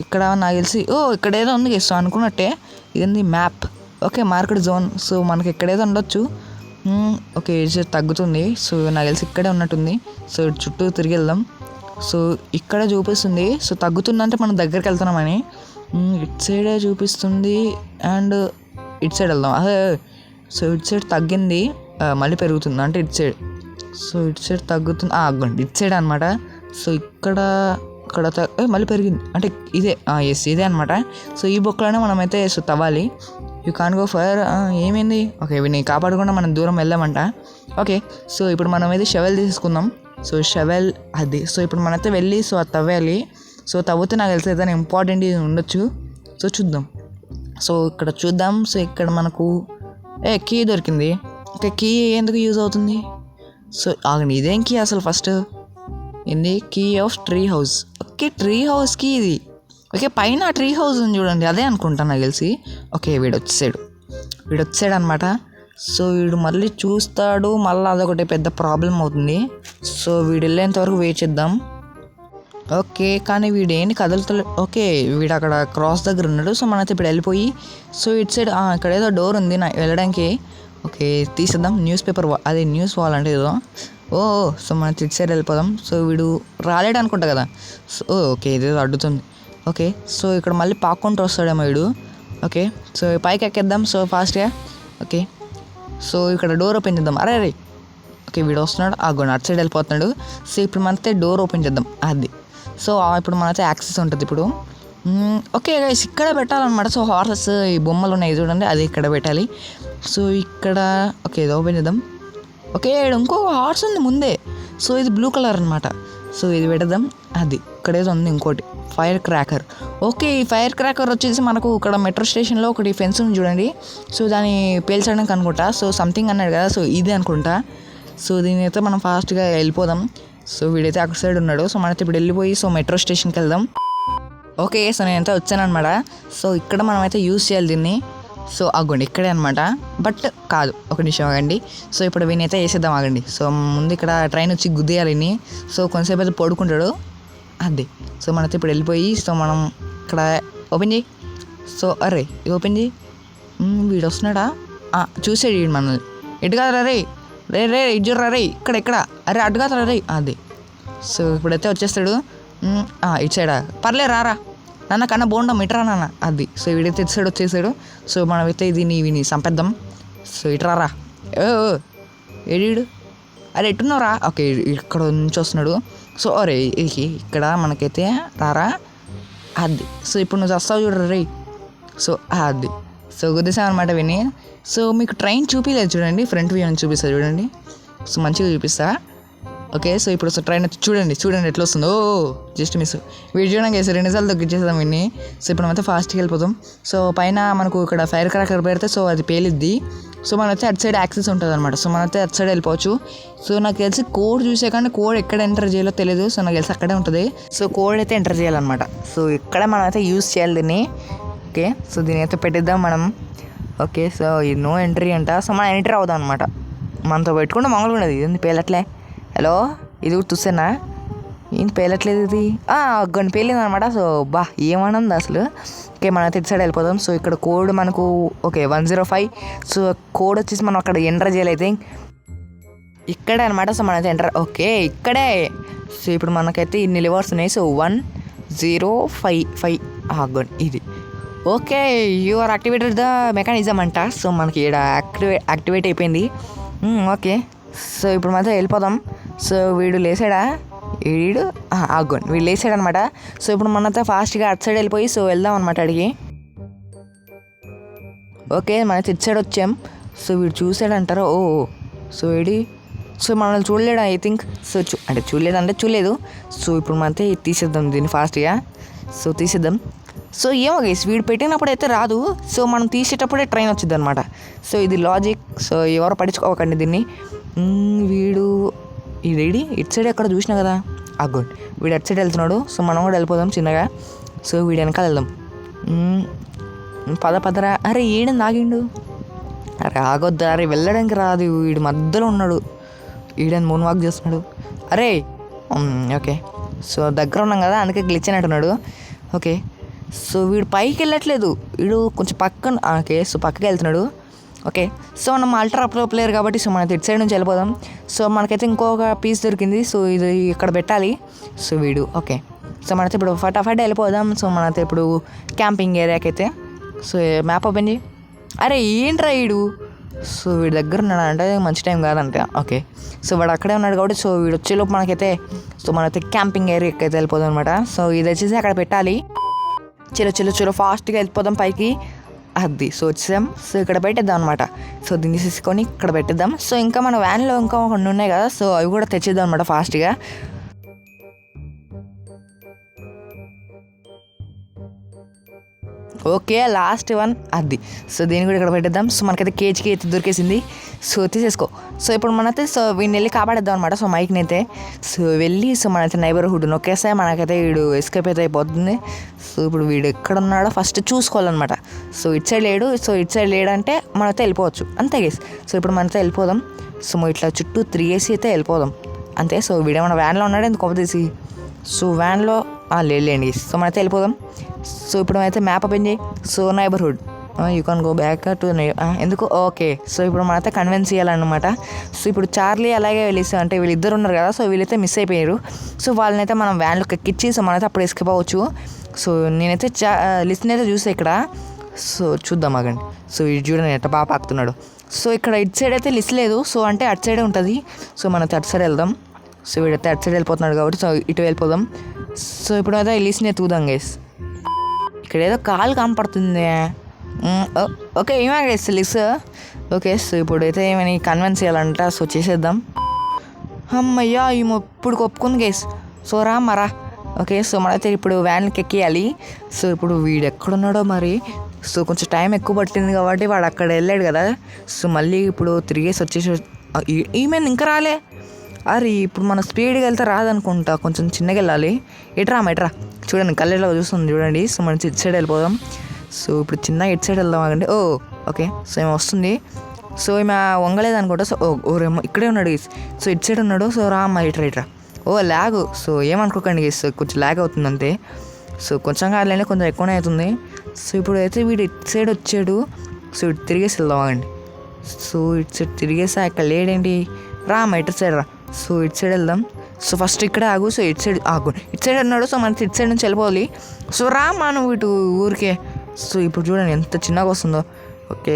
ఇక్కడ నాకు తెలిసి ఇక్కడ ఏదో ఉంది. సో అనుకున్నట్టే ఇదేంది map. Okay market zone. So మనకి ఎక్కడేదో ఉండొచ్చు. ఓకే ఏజ్ తగ్గుతుంది. సో నాకు తెలిసి ఇక్కడే ఉన్నట్టుంది. సో చుట్టూ తిరిగి వెళ్దాం. సో ఇక్కడ చూపిస్తుంది. సో తగ్గుతుందంటే మనం దగ్గరికి వెళ్తున్నామని. ఇటు సైడే చూపిస్తుంది. అండ్ ఇటు సైడ్ వెళ్దాం. అదే సో ఇటు సైడ్ తగ్గింది, మళ్ళీ పెరుగుతుంది అంటే ఇటు సైడ్. సో ఇటు సైడ్ తగ్గుతుంది. ఇటు సైడ్ అనమాట. సో ఇక్కడ మళ్ళీ పెరిగింది అంటే ఇదే. ఎస్ ఇదే అనమాట. సో ఈ బొక్కలోనే మనమైతే సో తవ్వాలి. You can go for. ఏమైంది? ఓకే వీడిని కాపాడకుండా మనం దూరం వెళ్దామంట. ఓకే సో ఇప్పుడు మనం అయితే షవెల్ తీసుకుందాం. సో షవెల్ అది. సో ఇప్పుడు మనమైతే వెళ్ళి సో అది తవ్వాలి. సో తవ్వితే నాకు తెలిసి ఏదైనా ఇంపార్టెంట్ ఉండొచ్చు. సో చూద్దాం. సో ఇక్కడ చూద్దాం. సో ఇక్కడ మనకు కీ దొరికింది. ఓకే కీ ఎందుకు యూజ్ అవుతుంది? సో ఆగండి, ఇదేం కీ అసలు? ఫస్ట్ ఏంది? Key of tree house. Okay tree హౌస్కి ఇది. ఓకే పైన ట్రీ హౌస్ ఉంది చూడండి, అదే అనుకుంటాను నాకు తెలిసి. ఓకే వీడు వచ్చాడు అనమాట. సో వీడు మళ్ళీ చూస్తాడు, మళ్ళీ అదొకటి పెద్ద ప్రాబ్లం అవుతుంది. సో వీడు వెళ్ళేంత వరకు వెయిట్ చేద్దాం. ఓకే కానీ వీడు ఏంటి కదలతలేదు. ఓకే వీడు అక్కడ క్రాస్ దగ్గర ఉన్నాడు. సో మనైతే ఇప్పుడు వెళ్ళిపోయి సో ఇటు సైడ్ ఇక్కడ ఏదో డోర్ ఉంది వెళ్ళడానికి. ఓకే తీసేద్దాం. న్యూస్ పేపర్ అదే న్యూస్ వాల్ అంటే ఏదో. సో మనం ఇటు సైడ్ వెళ్ళిపోదాం. సో వీడు రాలేడు అనుకుంటా కదా. సో ఓకే ఇదేదో అడ్డుతుంది. ఓకే సో ఇక్కడ మళ్ళీ పాక్కుంటూ వస్తాడేమో వీడు. ఓకే సో పైకి ఎక్కేద్దాం సో ఫాస్ట్గా. ఓకే సో ఇక్కడ డోర్ ఓపెన్ చేద్దాం. అరే ఓకే వీడు వస్తున్నాడు. అటు సైడ్ వెళ్ళిపోతున్నాడు. సో ఇప్పుడు మనతే డోర్ ఓపెన్ చేద్దాం. అది. సో ఇప్పుడు మనైతే యాక్సెస్ ఉంటుంది ఇప్పుడు. ఓకే గైస్ ఇక్కడ పెట్టాలన్నమాట. సో హార్సెస్ ఈ బొమ్మలు ఉన్నాయి చూడండి, అది ఇక్కడ పెట్టాలి. సో ఇక్కడ ఓకే ఇది ఓపెన్ చేద్దాం. ఓకే ఇంకో హార్స్ ఉంది ముందే. సో ఇది బ్లూ కలర్ అనమాట. సో ఇది పెడదాం. అది ఇక్కడ ఏదో ఉంది ఇంకోటి ఫైర్ క్రాకర్. ఓకే ఈ ఫైర్ క్రాకర్ వచ్చేసి మనకు ఇక్కడ మెట్రో స్టేషన్లో ఒకటి ఫెన్స్ ఉంది చూడండి. సో దాన్ని పేల్చడానికి అనుకుంటా. సో సంథింగ్ అన్నాడు కదా, సో ఇదే అనుకుంటా. సో దీని అయితే మనం ఫాస్ట్గా వెళ్ళిపోదాం. సో వీడైతే అక్కడ సైడ్ ఉన్నాడు. సో మనైతే ఇప్పుడు వెళ్ళిపోయి సో మెట్రో స్టేషన్కి వెళ్దాం. ఓకే సో నేనైతే వచ్చానమాట. సో ఇక్కడ మనమైతే యూజ్ చేయాలి దీన్ని. సో ఆగండి ఇక్కడే అనమాట, బట్ కాదు ఒక నిమిషం ఆగండి. సో ఇప్పుడు వీనైతే వేసేద్దాం ఆగండి. సో ముందు ఇక్కడ ట్రైన్ వచ్చి గుద్దేయాలి. సో కొంతసేపు అయితే పడుకుంటాడు. అది. సో మనైతే ఇప్పుడు వెళ్ళిపోయి సో మనం ఇక్కడ ఓపెన్ చేయి. సో అరే ఇది ఓపెన్ చేయి. వీడు వస్తున్నాడా? చూసాడు వీడు మనల్ని. ఎటు కాదురా రే ఇజ్జుర్రా రే ఇక్కడ అరే అటు కాదురా రే. అది. సో ఇప్పుడైతే వచ్చేస్తాడు. ఇటు సైడా పర్లే రారా నాన్న కన్నా బోండం ఇట్రా నాన్న. అది. సో వీడైతే ఇటు సైడ్ వచ్చేసాడు. సో మనమైతే వీని చంపేద్దాం. సో ఇట్రారా ఏడీడు. అరే ఎట్టున్నారా? ఓకే ఇక్కడ నుంచి వస్తున్నాడు. సో అరే ఇక్కడ మనకైతే రారా. అది. సో ఇప్పుడు నువ్వు వస్తావు చూడరా రే. సో అది. సో గుద్దేసామన్నమాట విని. సో మీకు ట్రైన్ చూపించలేదు చూడండి, ఫ్రంట్ వ్యూ అని చూపిస్తా చూడండి. సో మంచిగా చూపిస్తా. ఓకే సో ఇప్పుడు ట్రైన్ చూడండి ఎట్లా వస్తుందో. Just miss. వీడు చూడండి వేసి 2 సార్లు తగ్గించేద్దాం విని. సో ఇప్పుడు మనమైతే ఫాస్ట్గా వెళ్ళిపోతాం. సో పైన మనకు ఇక్కడ ఫైర్ క్రాకర్ పెడితే సో అది పేలిద్ది. సో మనైతే అటు సైడ్ యాక్సెస్ ఉంటుంది అనమాట. సో మనైతే అటు సైడ్ వెళ్ళిపోవచ్చు. సో నాకు తెలిసి కోడ్ చూసే కానీ కోడ్ ఎక్కడ ఎంటర్ చేయాలో తెలియదు. సో నాకు తెలిసి అక్కడే ఉంటుంది. సో కోడ్ అయితే ఎంటర్ చేయాలన్నమాట. సో ఇక్కడ మనమైతే యూజ్ చేయాలి దీన్ని. ఓకే సో దీని అయితే పెట్టిద్దాం మనం. ఓకే సో ఇది నో ఎంట్రీ అంట. సో మనం ఎంటర్ అవుదాం అనమాట. మనతో పెట్టుకుంటే మామూలుగా ఉండదు. ఇది పేలట్లే. హలో ఇది కూడా చూసేనా ఏంటి పేలట్లేదు ఇది. గంట పేలింది అనమాట. సో ఏమనుంది అసలు. ఓకే మనం ఇటు సైడ్ వెళ్ళిపోదాం. సో ఇక్కడ కోడ్ మనకు ఓకే 105. సో కోడ్ వచ్చేసి మనం అక్కడ ఎంటర్ చేయలేదు ఇక్కడే అనమాట. సో మనైతే ఎంటర్ ఓకే ఇక్కడే. సో ఇప్పుడు మనకైతే ఇన్ని లివర్స్ ఉన్నాయి. సో 1055 ఇది. Okay you are activated the mechanism అంట. సో మనకి ఇక్కడ యాక్టివేట్ అయిపోయింది. ఓకే సో ఇప్పుడు మాత్రం వెళ్ళిపోదాం. సో వీడు లేసాడా? వీడు వీడు లేసాడు అనమాట. సో ఇప్పుడు మనతో ఫాస్ట్గా అటు సైడ్ వెళ్ళిపోయి సో వెళ్దాం అనమాట అడిగి. ఓకే మనతో ఇటు సైడ్ వచ్చాం. సో వీడు చూసాడంటారా? సో వీడి సో మనల్ని చూడలేడు ఐ థింక్. సో చూడలేదు. సో ఇప్పుడు మనతో తీసేద్దాం దీన్ని ఫాస్ట్గా. సో తీసేద్దాం. సో ఏమో గైస్ వీడు పెట్టినప్పుడు అయితే రాదు. సో మనం తీసేటప్పుడే ట్రైన్ వచ్చింది అనమాట. సో ఇది లాజిక్. సో ఎవరు పట్టించుకోకండి దీన్ని. వీడు ఈ రెడీ ఇటు సైడ్ ఎక్కడ చూసినా కదా గుడ్. వీడు అటు సైడ్ వెళ్తున్నాడు. సో మనం కూడా వెళ్ళిపోదాం చిన్నగా. సో వీడు వెనకాల వెళ్దాం. పదరా. అరే ఈడని ఆగిండు. అరే ఆగొద్దు. అరే వెళ్ళడానికి రాదు. వీడు మధ్యలో ఉన్నాడు. ఈడని మూన్ వాక్ చేస్తున్నాడు. అరే ఓకే. సో దగ్గర ఉన్నాం కదా అందుకే గ్లిచ్ అయినట్టున్నాడు. ఓకే. సో వీడు పైకి వెళ్ళట్లేదు. వీడు కొంచెం పక్కన ఓకే. సో పక్కకి వెళ్తున్నాడు. ఓకే. సో మనం అల్ట్రా ప్రో ప్లేయర్ కాబట్టి సో మనకి ఇటు సైడ్ నుంచి వెళ్ళిపోదాం. సో మనకైతే ఇంకొక పీస్ దొరికింది. సో ఇది ఇక్కడ పెట్టాలి. సో వీడు ఓకే. సో మనైతే ఇప్పుడు ఫటాఫట్ వెళ్ళిపోదాం. సో మనైతే ఇప్పుడు క్యాంపింగ్ ఏరియాకి అయితే సో మ్యాప్ ఓపెన్ చేయి. అరే ఏంట్రా వీడు. సో వీడి దగ్గర ఉన్నాడు అంటే మంచి టైం కాదంటే ఓకే. సో వాడు అక్కడే ఉన్నాడు కాబట్టి సో వీడు వచ్చేలోపు మనకైతే సో మనైతే క్యాంపింగ్ ఏరియాకి అయితే వెళ్ళిపోదాం అనమాట. సో ఇది వచ్చేసి అక్కడ పెట్టాలి. చలో ఫాస్ట్గా వెళ్ళిపోదాం పైకి. అది సో వచ్చేసాం. సో ఇక్కడ పెట్టేద్దాం అనమాట. సో దీన్ని తీసుకొని ఇక్కడ పెట్టేద్దాం. సో ఇంకా మన వ్యాన్లో ఇంకా కొన్ని ఉన్నాయి కదా సో అవి కూడా తెచ్చేద్దాం అనమాట ఫాస్ట్గా. ఓకే లాస్ట్ వన్ అది. సో దీన్ని కూడా ఇక్కడ పెట్టేద్దాం. సో మనకైతే కేజీకి అయితే దొరికేసింది. సో తీసేసుకో. సో ఇప్పుడు మనైతే సో వీడిని వెళ్ళి కాపాడేద్దాం అనమాట. సో మైక్ని అయితే సో వెళ్ళి సో మనైతే నైబర్హుడ్ నొక్కేస్తే మనకైతే వీడు ఎస్కేప్ అయితే అయిపోతుంది. సో ఇప్పుడు వీడు ఎక్కడ ఉన్నాడో ఫస్ట్ చూసుకోవాలన్నమాట. సో ఇటు సైడ్ లేడు. సో ఇటు సైడ్ లేడంటే మనైతే వెళ్ళిపోవచ్చు అంతే గేస్. సో ఇప్పుడు మనతో వెళ్ళిపోదాం. సో ఇట్లా చుట్టూ 3 వేసి అయితే వెళ్ళిపోదాం అంతే. సో వీడేమన్నా వ్యాన్లో ఉన్నాడు ఎందుకు కొప్ప తీసి. సో వ్యాన్లో లేండి. సో మనైతే వెళ్ళిపోదాం. సో ఇప్పుడు అయితే మ్యాప్ ఓపెన్ చేయి. So neighbourhood you can go back to ఎందుకు ఓకే. సో ఇప్పుడు మనైతే కన్విన్స్ చేయాలన్నమాట. సో ఇప్పుడు చార్లీ అలాగే వెళ్ళిస్తాం అంటే వీళ్ళిద్దరు ఉన్నారు కదా సో వీళ్ళైతే మిస్ అయిపోయారు. సో వాళ్ళనైతే మనం వ్యాన్లోకి ఎక్కించి సో మనైతే అప్పుడు ఎక్కిపోవచ్చు. సో నేనైతే లిస్ట్ని అయితే చూసా ఇక్కడ. సో చూద్దాం ఆగండి. సో ఇది చూడండి ఎట్ట బాగా పాకుతున్నాడు. సో ఇక్కడ ఇటు సైడ్ అయితే లిస్ట్ లేదు. సో అంటే అటు సైడే ఉంటుంది. సో మనైతే అటు సైడ్ వెళ్దాం. సో వీడైతే అటు సైడ్ వెళ్ళిపోతున్నాడు కాబట్టి సో ఇటు వెళ్ళిపోదాం. సో ఇప్పుడు అయితే ఈ లిస్ట్ని ఎత్తుకుదాం గైస్. ఇక్కడ ఏదో కాలు కనపడుతుంది. ఓకే ఏమే గైస్ లిస్ట్. ఓకే. సో ఇప్పుడైతే ఏమని కన్విన్స్ చేయాలంట. సో చేసేద్దాం. అమ్మయ్యా ఈమె ఇప్పుడు ఒప్పుకుంది గైస్. సో మరా ఓకే. సో మనైతే ఇప్పుడు వ్యాన్కి ఎక్కియాలి. సో ఇప్పుడు వీడు ఎక్కడున్నాడో మరి. సో కొంచెం టైం ఎక్కువ పట్టింది కాబట్టి వాడు అక్కడ వెళ్ళాడు కదా. సో మళ్ళీ ఇప్పుడు తిరిగేసి వచ్చేసి ఈమె ఇంకా రాలే. అరే ఇప్పుడు మనం స్పీడ్గా వెళ్తే రాదనుకుంటా. కొంచెం చిన్నగా వెళ్ళాలి. ఎట్రా చూడండి కళ్ళలో చూస్తుంది చూడండి. సో మనం ఇటు సైడ్ వెళ్ళిపోదాం. సో ఇప్పుడు చిన్నగా ఇటు సైడ్ వెళ్దాం ఆగండి. ఓకే. సో ఏమో వస్తుంది. సో ఈమె వంగలేదు అనుకుంటా. సో ఓరేమో ఇక్కడే ఉన్నాడు. సో ఇటు సైడ్ ఉన్నాడు. సో ఇట్రా ల్యాగ్. సో ఏమనుకోకండి సో కొంచెం ల్యాగ్ అవుతుంది అంతే. సో కొంచెం కాదులేండి కొంచెం ఎక్కువనే అవుతుంది. సో ఇప్పుడు అయితే వీడు ఇటు సైడ్ వచ్చాడు. సో ఇటు తిరిగేసి వెళ్దాం ఆగండి. సో ఇటు సైడ్ తిరిగేసి అక్కడ లేడేంటి ఇటు సైడ్ రా. సో ఇటు సైడ్ వెళ్దాం. సో ఫస్ట్ ఇక్కడే ఆగు. సో ఇటు సైడ్ ఇటు సైడ్ అన్నాడు. సో మనకి ఇటు సైడ్ నుంచి వెళ్ళిపోవాలి. సో మనం ఇటు ఊరికే. సో ఇప్పుడు చూడండి ఎంత చిన్నగా వస్తుందో. ఓకే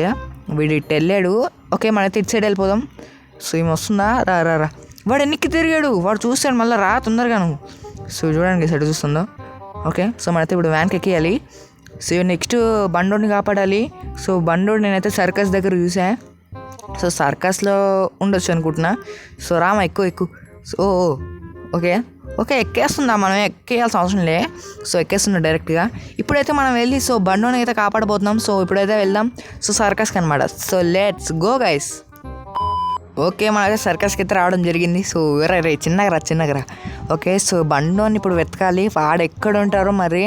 వీడు ఇటు వెళ్ళాడు. ఓకే మనైతే ఇటు సైడ్ వెళ్ళిపోదాం. సో ఏమి వస్తుందా రా. వాడు ఎన్నికి తిరిగాడు. వాడు చూస్తాడు మళ్ళీ రా తొందరగా నువ్వు. సో చూడండి సైడ్ చూస్తుందో. ఓకే. సో మనైతే ఇప్పుడు వ్యాన్కి ఎక్కియాలి. సో నెక్స్ట్ బండోడిని కాపాడాలి. సో బండోడు నేనైతే సర్కస్ దగ్గర చూసా. సో సర్కస్లో ఉండొచ్చు అనుకుంటున్నా. సో ఎక్కువ. సో ఓకే ఎక్కేస్తుందా. మనం ఎక్కేయాల్సిన అవసరం లే. సో ఎక్కేస్తున్నా డైరెక్ట్గా. ఇప్పుడైతే మనం వెళ్ళి సో బండోని అయితే కాపాడబోతున్నాం. సో ఇప్పుడైతే వెళ్దాం సో సర్కస్కి అనమాట. So let's go guys. Okay మనైతే సర్కస్కి అయితే రావడం జరిగింది. సో రే చిన్నగా. ఓకే. సో బండోని ఇప్పుడు వెతకాలి. వాడు ఎక్కడ ఉంటారో మరి.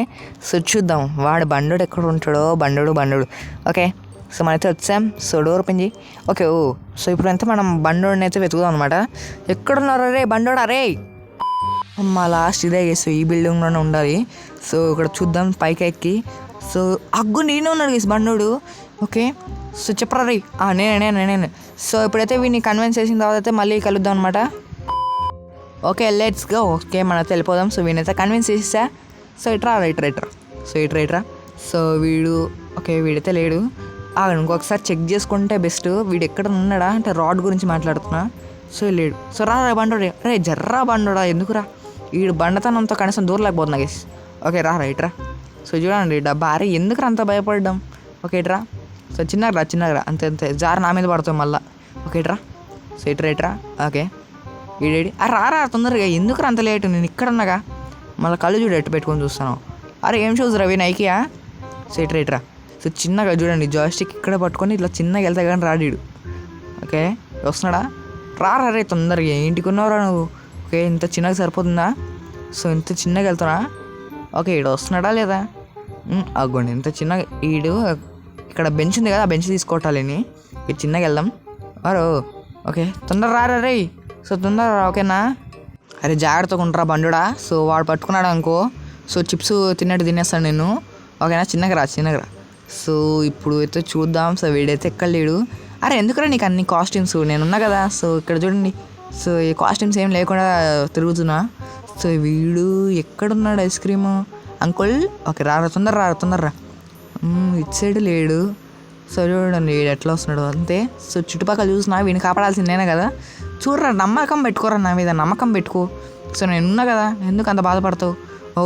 సో చూద్దాం వాడు బండోడు ఎక్కడ ఉంటాడో. బండోడు. ఓకే. సో మనైతే వచ్చాం. సో డోర్ ఓపెన్ చేయి. ఓకే సో ఇప్పుడంతా మనం బండోడిని అయితే వెతుకుదాం అనమాట. ఎక్కడున్నారు రే బండోడా రే. అమ్మ లాస్ట్ ఇదే సో ఈ బిల్డింగ్లోనే ఉండాలి. సో ఇక్కడ చూద్దాం పైకి ఎక్కి. సో నేనే ఉన్నాడు గేస్ బండోడు. ఓకే. సో చెప్పరా రే. నేనే. సో ఇప్పుడైతే వీడిని కన్విన్స్ చేసిన తర్వాత అయితే మళ్ళీ కలుద్దాం అనమాట. Okay let's go. ఓకే మనైతే వెళ్ళిపోదాం. సో వీడినైతే కన్విన్స్ చేసేసా. సో ఇట్రా. సో ఇట్రా. సో వీడైతే లేడు. ఇంకొకసారి చెక్ చేసుకుంటే బెస్ట్. వీడు ఎక్కడ ఉన్నాడా అంటే రాడ్ గురించి మాట్లాడుతున్నా. సో లేడు. సో రా బండోడే. జర్రా బండోడా ఎందుకురా. వీడు బండతనంతో కనీసం దూరలేకపోతున్నా గేస్. ఓకే ఇట్రా. సో చూడండి డబ్బా. ఎందుకురా అంత భయపడ్డాం. ఓకే ఇట్రా. సో చిన్నగా అంతే జార నా మీద పడుతుంది మళ్ళా. ఓకే ఇట్రా. సో ఇట్రా. ఓకే వీడేడి రా తొందరగా. ఎందుకురా అంత లేటు. నేను ఇక్కడ ఉన్నాగా. మళ్ళీ కళ్ళు చూడు ఎట్టు పెట్టుకొని చూస్తాను. ఏం షూస్ రవి నైకియా. సో ఇట్రా. సో చిన్నగా చూడండి జాయిస్టిక్ ఇక్కడ పట్టుకొని ఇట్లా చిన్నగా వెళ్తా కానీ రాడీడు. ఓకే వస్తున్నాడా. రారా రే తొందరగా ఇంటికి ఉన్నావురా నువ్వు. ఓకే ఇంత చిన్నగా సరిపోతుందా? సో ఇంత చిన్నగా వెళ్తున్నా. ఓకే ఈడు వస్తున్నాడా లేదా? అగ్గోండి ఇంత చిన్నగా ఈడు ఇక్కడ బెంచ్ ఉంది కదా, ఆ బెంచ్ తీసుకోవటాలని ఇది చిన్నగా వెళ్దాం. అరో ఓకే తొందర రారా రే. సో తొందర రా ఓకేనా. అరే జాగ్రత్తగా ఉంటారా బండుడా. సో వాడు పట్టుకున్నాడు అనుకో, సో చిప్స్ తిన్నట్టు తినేస్తాను నేను. ఓకేనా చిన్నగా రా. సో ఇప్పుడు అయితే చూద్దాం. సో వీడైతే ఎక్కడ లేడు. అరే ఎందుకురా నీకు అన్ని కాస్ట్యూమ్స్, నేనున్నా కదా. సో ఇక్కడ చూడండి. సో ఈ కాస్ట్యూమ్స్ ఏం లేకుండా తిరుగుతున్నా. సో వీడు ఎక్కడున్నాడు ఐస్ క్రీము అంకుల్? ఓకే రారా తొందరరా. ఇటు సైడ్ లేడు. సో చూడండి వీడు ఎట్లా వస్తున్నాడు అంతే. సో చుట్టుపక్కల చూసినా వీడిని కాపాడాల్సిందేనే కదా. చూడరా నమ్మకం పెట్టుకోరా నా మీద, నమ్మకం పెట్టుకో. సో నేనున్నా కదా, ఎందుకు అంత బాధపడతావు? ఓ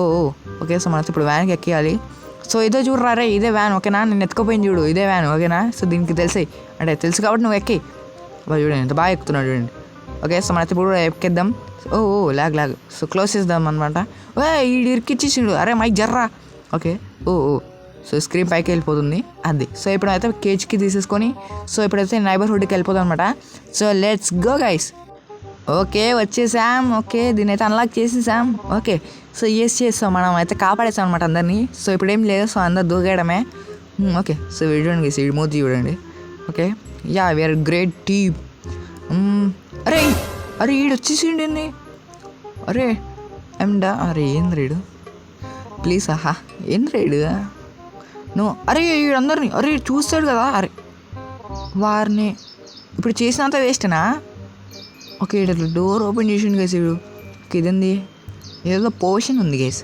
ఓకే సో మనకి ఇప్పుడు వ్యాన్కి ఎక్కియాలి. సో ఇదే చూడరా రే, ఇదే వ్యాన్ ఓకేనా. నేను ఎత్తుకుపోయింది చూడు, ఇదే వ్యాన్ ఓకేనా. సో దీనికి తెలుసు కాబట్టి నువ్వు ఎక్కి. చూడండి ఎంత బాగా ఎక్కుతున్నాడు చూడండి. ఓకే సో మనకి ఇప్పుడు ఎక్కేద్దాం. ఓ లాగ్. సో క్లోజ్ చేద్దాం అనమాట. ఈడు ఇరికిచ్చేసిండు. అరే మైక్ జర్రా. ఓకే ఓ సో స్క్రీన్ పైకి వెళ్ళిపోతుంది అది. సో ఇప్పుడైతే కేజ్కి తీసేసుకొని సో ఇప్పుడైతే నైబర్హుడ్కి వెళ్ళిపోతాం అనమాట. So let's go guys. Okay వచ్చేసాం. ఓకే దీని అయితే అన్లాక్ చేసేసాం. ఓకే సో చేస్తాం మనం అయితే కాపాడేసాం అనమాట అందరినీ. సో ఇప్పుడు ఏం లేదు, సో అందరు దూకేయడమే. ఓకే సో చూడండి గైస్, ఈ మూతి చూడండి. Okay yeah we are great team. అరే ఈడు వచ్చేసిండి. అరే ఏంద్రీడు ప్లీజ్ ఏంద్రీడు నువ్వు. అరే వీడందరినీ చూస్తాడు కదా. అరే వారిని ఇప్పుడు చేసినంత వేస్టేనా? ఓకే ఇట్లా డోర్ ఓపెన్ చేసిండు గైస్ వీడు. ఓకే ఇదేంది, ఏదో పోషన్ ఉంది గైస్.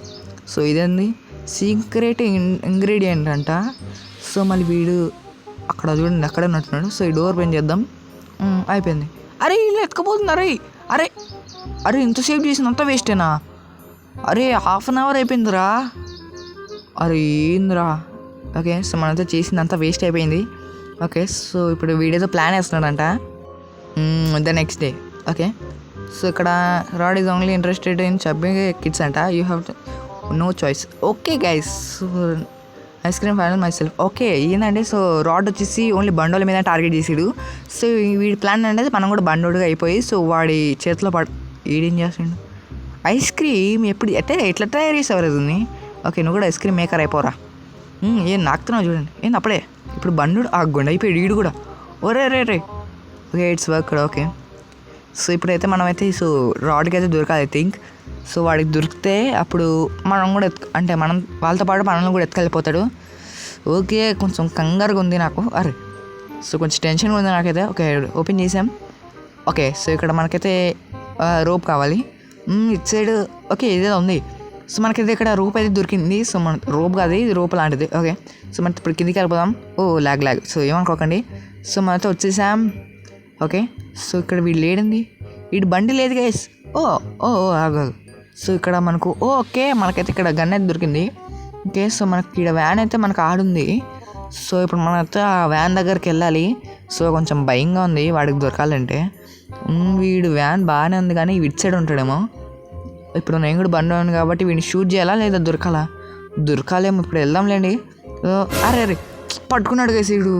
సో ఇదేంది సీక్రెట్ ఇంగ్రీడియంట్ అంట. సో మళ్ళీ వీడు అక్కడ చూడండి అక్కడే ఉన్నట్టున్నాడు. సో ఈ డోర్ ఓపెన్ చేద్దాం. అయిపోయింది. అరే వీళ్ళు ఎత్తుకపోతుంది. అరే ఇంతసేపు చేసినంత వేస్టేనా? అరే హాఫ్ అన్ అవర్ అయిపోయిందిరా. అరే ఏందిరా. ఓకే సో మనంతా చేసిందంతా వేస్ట్ అయిపోయింది. ఓకే సో ఇప్పుడు వీడియోతో ప్లాన్ వేస్తున్నాడంట the next day. Okay so ఇక్కడ Rod is only interested in chubbing kids అంట. You have no choice. Okay guys ice cream final myself. Okay ఏంటంటే సో రాడ్ వచ్చేసి ఓన్లీ బండోల మీద టార్గెట్ చేసాడు. సో వీడి ప్లాన్ అనేది మనం కూడా బండోడుగా అయిపోయి సో వాడి చేతిలో వీడేం చేస్తాడు ఐస్ క్రీమ్ ఎప్పుడు ఎట్లా తయారు చేసేవారు అది. ఓకే నువ్వు కూడా ఐస్ క్రీమ్ మేకర్ అయిపోరా. ఏం నాకుతున్నావు చూడండి. ఏంది అప్పుడే ఇప్పుడు బండు ఆగొండి అయిపోయాడు వీడు కూడా. రే okay it's work. Okay so ఇప్పుడైతే మనమైతే సో రాడ్కి అయితే దొరకాలి ఐ థింక్. సో వాడికి దొరికితే అప్పుడు మనం కూడా అంటే మనం వాళ్ళతో పాటు మనల్ని కూడా ఎత్తుకెళ్ళిపోతాడు. ఓకే కొంచెం కంగారుగా ఉంది నాకు. సో కొంచెం టెన్షన్గా ఉంది నాకైతే. ఓకే ఓపెన్ చేసాం. ఓకే సో ఇక్కడ మనకైతే రోప్ కావాలి ఇటు సైడ్. ఓకే ఇదేదో ఉంది. సో మనకైతే ఇక్కడ రోప్ అయితే దొరికింది. సో మన రోప్ కాదు ఇది రోప్ లాంటిది. ఓకే సో మనకి ఇప్పుడు కిందికి వెళ్ళిపోదాం. లాగ్ సో ఏమనుకోకండి. సో మనతో వచ్చేసాం. ఓకే సో ఇక్కడ వీడు లేడండి, వీడు బండి లేదు గైస్. ఆగు. సో ఇక్కడ మనకు ఓకే మనకైతే ఇక్కడ గన్ అయితే దొరికింది. ఓకే సో మనకి ఇక్కడ వ్యాన్ అయితే మనకు ఆడుంది. సో ఇప్పుడు మనమైతే ఆ వ్యాన్ దగ్గరికి వెళ్ళాలి. సో కొంచెం భయంగా ఉంది వాడికి దొరకాలంటే. వీడు వ్యాన్ బాగానే ఉంది కానీ ఇటు సైడ్ ఉంటాడేమో. ఇప్పుడు నేను కూడా బండి ఉంది కాబట్టి వీడిని షూట్ చేయాలా లేదా దొరకాలేమో. ఇప్పుడు వెళ్దాంలేండి. అరే పట్టుకున్నాడు గైస్ వీడు.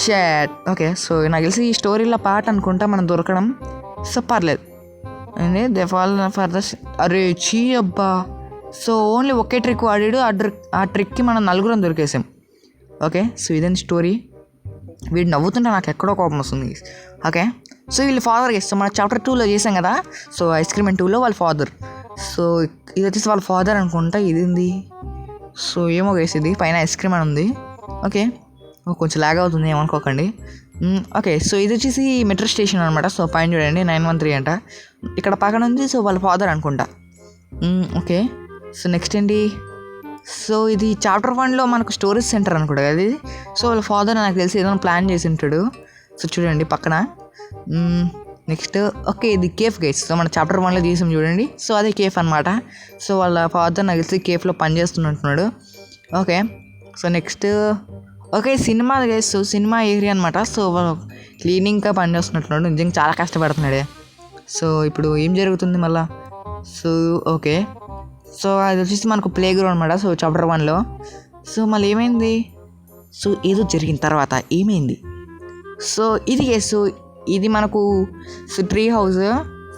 షాట్. ఓకే సో నాకు తెలిసి ఈ స్టోరీలో పార్ట్ అనుకుంటా మనం దొరకడం. సో పర్లేదు అండి దే ఫాల్ ఫర్ ద. అరే చీ అబ్బా. సో ఓన్లీ ఒకే ట్రిక్ వాడాడు. ఆ ట్రిక్కి మనం నలుగురం దొరికేసాం. ఓకే సో ఇదేంటి స్టోరీ. వీడు నవ్వుతుంటే నాకు ఎక్కడో కోపం వస్తుంది. ఓకే సో వీళ్ళు ఫాదర్ చేస్తాం మన చాప్టర్ 2లో చేసాం కదా. సో ఐస్ క్రీమ్ అండ్ 2లో వాళ్ళ ఫాదర్. సో ఇది వచ్చేసి వాళ్ళ ఫాదర్ అనుకుంటా. ఇది ఉంది. సో ఏమో వేసేది పైన ఐస్ క్రీమ్ అని ఉంది. ఓకే కొంచెం లాగ్ అవుతుంది ఏమనుకోకండి. ఓకే సో ఇది వచ్చేసి మెట్రో స్టేషన్ అనమాట. సో పైన చూడండి 913 అంట. ఇక్కడ పక్కన ఉంది. సో వాళ్ళ ఫాదర్ అనుకుంటా. ఓకే సో నెక్స్ట్ ఏంటి. సో ఇది చాప్టర్ 1లో మనకు స్టోరేజ్ సెంటర్ అనుకుంటా కదా ఇది. సో వాళ్ళ ఫాదర్ నాకు తెలిసి ఏదైనా ప్లాన్ చేసి ఉంటాడు. సో చూడండి పక్కన. నెక్స్ట్ ఓకే ఇది కేఫ్ గైస్. సో మన చాప్టర్ 1లో తీసాం చూడండి. సో అదే కేఫ్ అనమాట. సో వాళ్ళ ఫాదర్ నాకు తెలిసి కేఫ్లో పనిచేస్తున్నట్టున్నాడు. Okay so next okay cinema guys. So cinema area అనమాట. సో క్లీనింగ్గా పనిచేస్తున్నట్టున్నాడు. నిజంగా చాలా కష్టపడుతున్నాడే. సో ఇప్పుడు ఏం జరుగుతుంది మళ్ళా. సో ఓకే సో అది వచ్చేసి మనకు ప్లే గ్రౌండ్ అనమాట. సో చాప్టర్ 1లో. సో మళ్ళీ ఏమైంది. సో ఏదో జరిగిన తర్వాత ఏమైంది. సో ఇది సో ఇది మనకు ట్రీ హౌస్.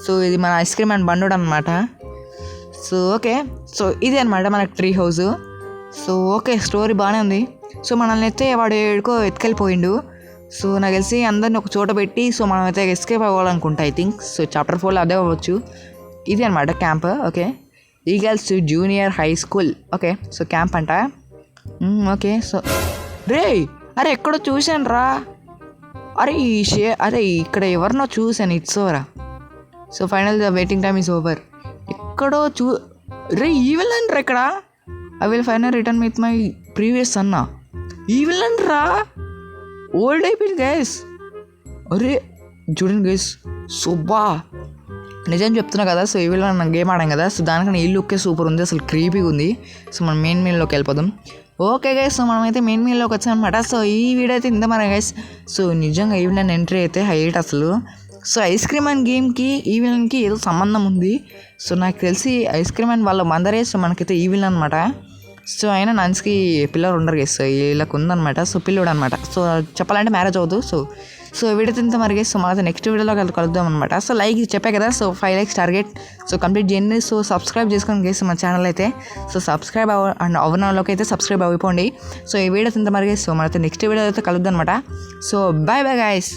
సో ఇది మన ఐస్ క్రీమ్ అండ్ బండు అనమాట. సో ఓకే, సో ఇది అనమాట మనకు tree house. So okay, story బాగానే ఉంది. సో మనల్ని అయితే వాడు ఏడుకో ఎత్తుకెళ్ళిపోయిండు. సో నాకు తెలిసి అందరిని ఒక చోట పెట్టి సో మనం అయితే ఎస్కేప్ అవ్వాలనుకుంటా ఐ థింక్. సో చాప్టర్ 4లో అదే అవ్వచ్చు. ఇది అనమాట camp. Okay, eagles junior high school. Okay, so camp అంట. ఓకే, సో అరే ఎక్కడో చూశాను రా. అరే ఇక్కడ ఎవరినో చూశాను. ఇట్స్ ఓవరా. So final the waiting time is over. ఎక్కడో ఈ విలన్ రా ఇక్కడ. I will final return with my previous అన్న. ఈ విలన్ రా, ఓల్డ్ అయిపోయింది గైస్. అరే చూడండి గైస్, సుబ్బా నిజం చెప్తున్నా కదా. సో ఈ విలన్ గేమ్ ఆడాం కదా, సో దానికన్నా ఈ లుక్కే సూపర్ ఉంది, అసలు క్రీపీగా ఉంది. సో మనం మెయిన్ మీల్లోకి వెళ్ళిపోదాం. ఓకే గైస్, సో మనమైతే మెయిన్ మీల్లోకి వచ్చామన్నమాట. సో ఈ వీడియో అయితే ఇంత మన గైస్. సో నిజంగా ఈ విలన్ ఎంట్రీ అయితే హైలైట్ అసలు. సో ఐస్ క్రీమ్ అండ్ గేమ్కి ఈ విలన్కి ఏదో సంబంధం ఉంది. సో నాకు తెలిసి ఐస్ క్రీమ్ అండ్ వాళ్ళ మందరే. సో మనకైతే ఈ విలన్ అనమాట. సో అయినా నంచుకి పిల్లలు ఉండరు గైస్. సో వీళ్ళకి ఉందనమాట. సో పిల్లోడు అనమాట. సో చెప్పాలంటే మ్యారేజ్ అవుతుంది. సో వీడియో తింత మరి గైస్. సో మనతో నెక్స్ట్ వీడియోలో కలుద్దాం అనమాట. సో లైక్ చెప్పే కదా, so 5 likes target. So complete చేయండి. సో సబ్స్క్రైబ్ చేసుకోండి గైస్ మన ఛానల్ అయితే. సో సబ్స్క్రైబ్ అవ్వడంలోకి అయితే సబ్స్క్రైబ్ అయిపోండి. సో ఈ వీడియో తింత మరి గైస్. సో మనతో నెక్స్ట్ వీడియో అయితే కలుద్దాం అనమాట. So bye guys.